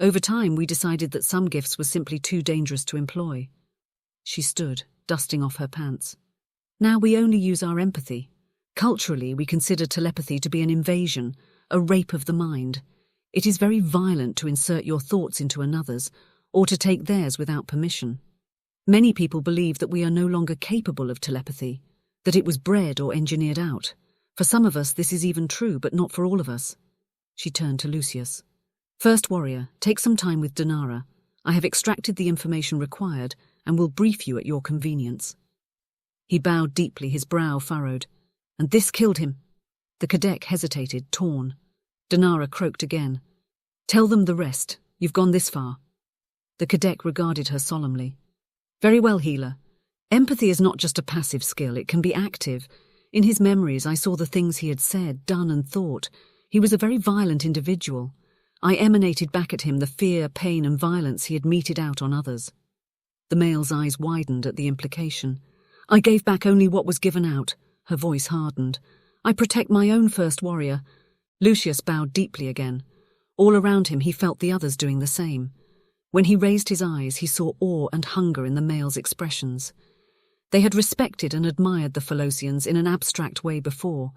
Over time we decided that some gifts were simply too dangerous to employ. She stood, dusting off her pants. "Now we only use our empathy. Culturally, we consider telepathy to be an invasion, a rape of the mind. It is very violent to insert your thoughts into another's, or to take theirs without permission. Many people believe that we are no longer capable of telepathy, that it was bred or engineered out. For some of us this is even true, but not for all of us." She turned to Lucius. "First Warrior, take some time with Denara. I have extracted the information required and will brief you at your convenience." He bowed deeply, his brow furrowed. "And this killed him." The cadet hesitated, torn. Denara croaked again. "Tell them the rest. You've gone this far." The cadet regarded her solemnly. "Very well, healer. Empathy is not just a passive skill, it can be active. In his memories I saw the things he had said, done and thought. He was a very violent individual. I emanated back at him the fear, pain and violence he had meted out on others." The male's eyes widened at the implication. "I gave back only what was given out." Her voice hardened. "I protect my own First Warrior." Lucius bowed deeply again. All around him he felt the others doing the same. When he raised his eyes, he saw awe and hunger in the male's expressions. They had respected and admired the Falosians in an abstract way before,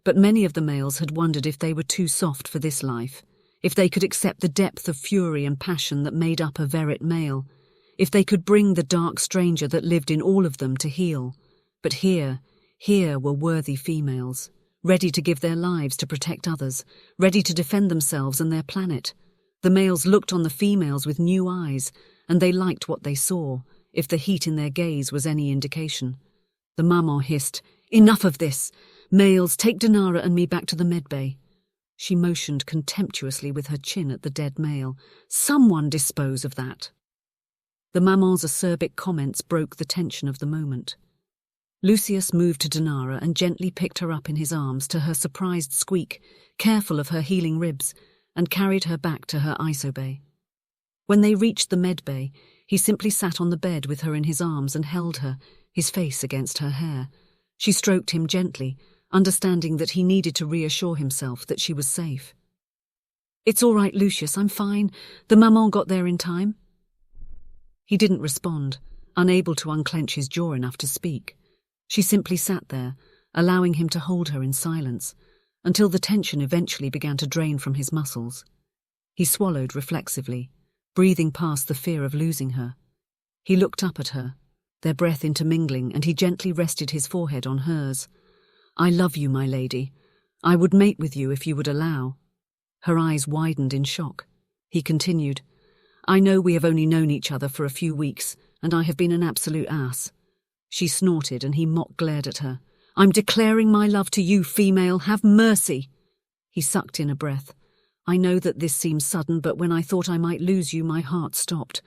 but many of the males had wondered if they were too soft for this life, if they could accept the depth of fury and passion that made up a Verit male, if they could bring the dark stranger that lived in all of them to heal. But here were worthy females, ready to give their lives to protect others, ready to defend themselves and their planet. The males looked on the females with new eyes, and they liked what they saw, if the heat in their gaze was any indication. The maman hissed, "Enough of this! Males, take Denara and me back to the medbay." She motioned contemptuously with her chin at the dead male. "Someone dispose of that." The maman's acerbic comments broke the tension of the moment. Lucius moved to Denara and gently picked her up in his arms, to her surprised squeak, careful of her healing ribs, and carried her back to her isobay. When they reached the medbay, he simply sat on the bed with her in his arms and held her, his face against her hair. She stroked him gently, understanding that he needed to reassure himself that she was safe. "It's all right, Lucius, I'm fine. The maman got there in time." He didn't respond, unable to unclench his jaw enough to speak. She simply sat there, allowing him to hold her in silence, until the tension eventually began to drain from his muscles. He swallowed reflexively, breathing past the fear of losing her. He looked up at her, their breath intermingling, and he gently rested his forehead on hers. "I love you, my lady. I would mate with you if you would allow." Her eyes widened in shock. He continued, "I know we have only known each other for a few weeks, and I have been an absolute ass." She snorted, and he mock glared at her. "I'm declaring my love to you, female. Have mercy." He sucked in a breath. "I know that this seems sudden, but when I thought I might lose you, my heart stopped.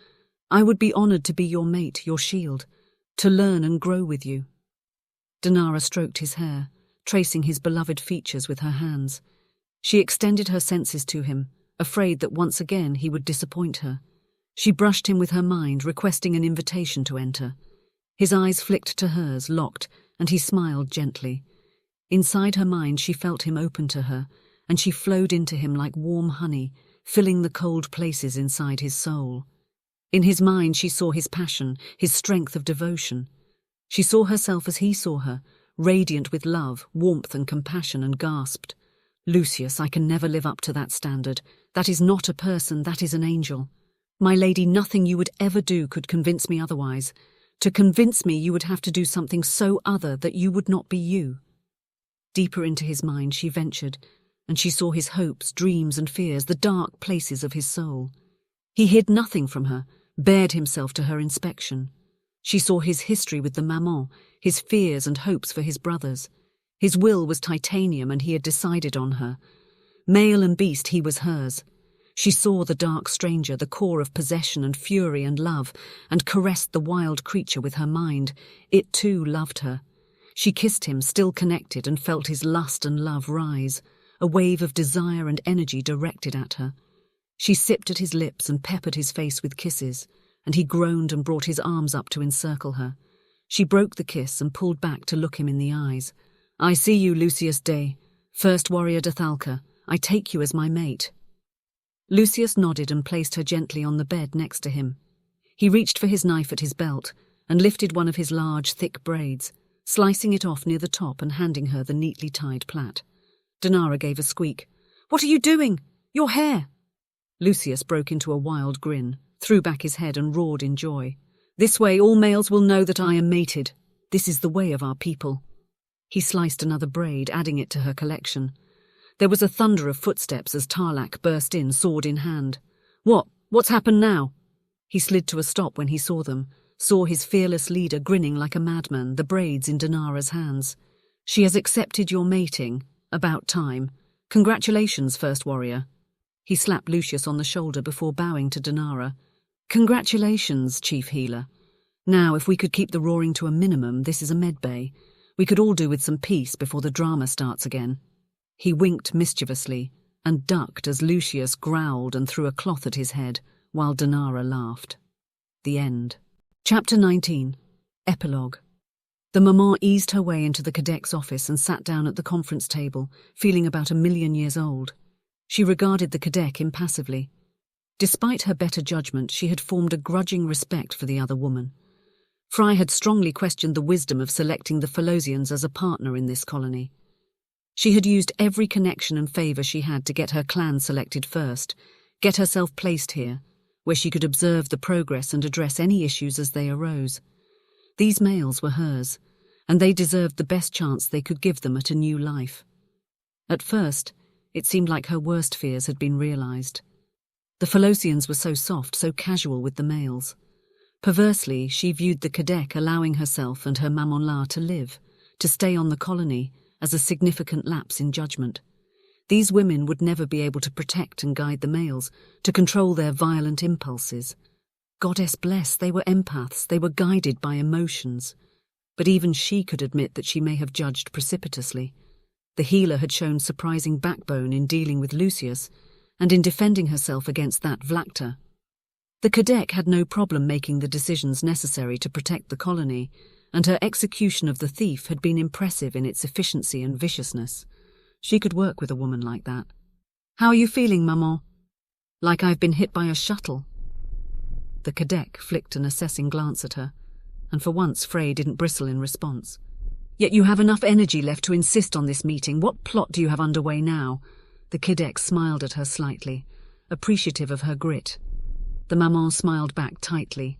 I would be honored to be your mate, your shield, to learn and grow with you." Denara stroked his hair, tracing his beloved features with her hands. She extended her senses to him, afraid that once again he would disappoint her. She brushed him with her mind, requesting an invitation to enter. His eyes flicked to hers, locked, and he smiled gently. Inside her mind she felt him open to her, and she flowed into him like warm honey, filling the cold places inside his soul. In his mind she saw his passion, his strength of devotion. She saw herself as he saw her, radiant with love, warmth and compassion, and gasped, "Lucius, I can never live up to that standard. That is not a person, that is an angel. My lady, nothing you would ever do could convince me otherwise. To convince me, you would have to do something so other that you would not be you." Deeper into his mind she ventured, and she saw his hopes, dreams and fears, the dark places of his soul. He hid nothing from her, bared himself to her inspection. She saw his history with the maman, his fears and hopes for his brothers. His will was titanium, and he had decided on her. Male and beast, he was hers. She saw the dark stranger, the core of possession and fury and love, and caressed the wild creature with her mind. It too loved her. She kissed him, still connected, and felt his lust and love rise, a wave of desire and energy directed at her. She sipped at his lips and peppered his face with kisses, and he groaned and brought his arms up to encircle her. She broke the kiss and pulled back to look him in the eyes. "I see you, Lucius Day, first warrior Dethalca. I take you as my mate." Lucius nodded and placed her gently on the bed next to him. He reached for his knife at his belt and lifted one of his large, thick braids, slicing it off near the top and handing her the neatly tied plait. Denara gave a squeak. "What are you doing? Your hair!" Lucius broke into a wild grin, threw back his head and roared in joy. "This way all males will know that I am mated. This is the way of our people." He sliced another braid, adding it to her collection. There was a thunder of footsteps as Tarlac burst in, sword in hand. What's happened now?" He slid to a stop when he saw them, saw his fearless leader grinning like a madman, the braids in Denara's hands. "She has accepted your mating. About time. Congratulations, first warrior." He slapped Lucius on the shoulder before bowing to Denara. "Congratulations, chief healer. Now, if we could keep the roaring to a minimum, this is a med bay. We could all do with some peace before the drama starts again." He winked mischievously and ducked as Lucius growled and threw a cloth at his head, while Denara laughed. The end. Chapter 19. Epilogue. The maman eased her way into the cadet's office and sat down at the conference table, feeling about 1,000,000 years old. She regarded the cadet impassively. Despite her better judgment, she had formed a grudging respect for the other woman. Fry had strongly questioned the wisdom of selecting the Falosians as a partner in this colony. She had used every connection and favour she had to get her clan selected first, get herself placed here, where she could observe the progress and address any issues as they arose. These males were hers, and they deserved the best chance they could give them at a new life. At first, it seemed like her worst fears had been realised. The Falosians were so soft, so casual with the males. Perversely, she viewed the cadet allowing herself and her maman-la to live, to stay on the colony, as a significant lapse in judgment. These women would never be able to protect and guide the males, to control their violent impulses. Goddess bless, they were empaths, they were guided by emotions. But even she could admit that she may have judged precipitously. The healer had shown surprising backbone in dealing with Lucius, and in defending herself against that Vlakta. The cadet had no problem making the decisions necessary to protect the colony, and her execution of the thief had been impressive in its efficiency and viciousness. She could work with a woman like that. "How are you feeling, maman?" "Like I've been hit by a shuttle." The cadet flicked an assessing glance at her, and for once Frey didn't bristle in response. "Yet you have enough energy left to insist on this meeting. What plot do you have underway now?" The cadet smiled at her slightly. appreciative of her grit. The maman smiled back tightly.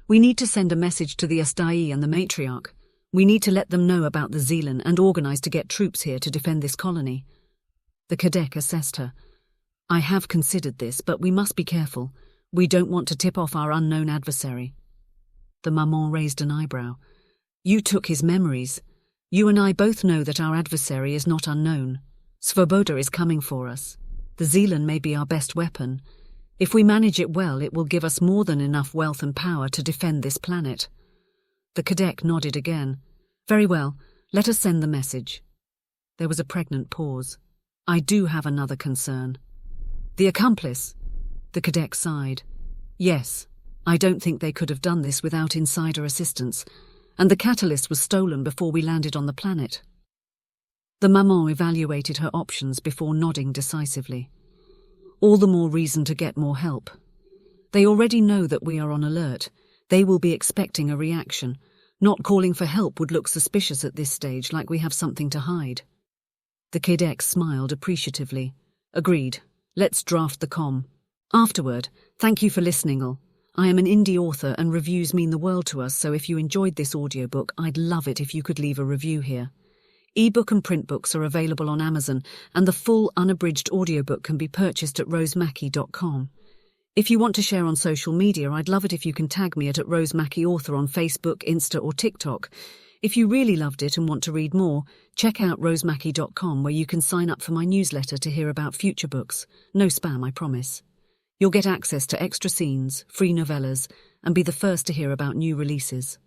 We need to send a message to the unsteady and the Matriarch. We need to let them know about the Zealand and organize to get troops here to defend this colony. The cadet assessed her. I have considered this, but we must be careful. We don't want to tip off our unknown adversary. The maman raised an eyebrow. You took his memories. You and I both know that our adversary is not unknown. Svoboda is coming for us. The Zealand may be our best weapon. If we manage it well, it will give us more than enough wealth and power to defend this planet. The cadet nodded again. Very well, let us send the message. There was a pregnant pause. I do have another concern. The accomplice. The cadet sighed. Yes, I don't think they could have done this without insider assistance, and the catalyst was stolen before we landed on the planet. The maman evaluated her options before nodding decisively. All the more reason to get more help. They already know that we are on alert. They will be expecting a reaction. Not calling for help would look suspicious at this stage, like we have something to hide. The cadet smiled appreciatively. Agreed. Let's draft the comm. Afterward, thank you for listening. I am an indie author and reviews mean the world to us, so if you enjoyed this audiobook, I'd love it if you could leave a review here. Ebook and print books are available on Amazon, and the full unabridged audiobook can be purchased at rosemackie.com. If you want to share on social media, I'd love it if you can tag me at @rosemackie_author on Facebook, Insta or TikTok. If you really loved it and want to read more, check out rosemackie.com, where you can sign up for my newsletter to hear about future books. No spam, I promise. You'll get access to extra scenes, free novellas, and be the first to hear about new releases.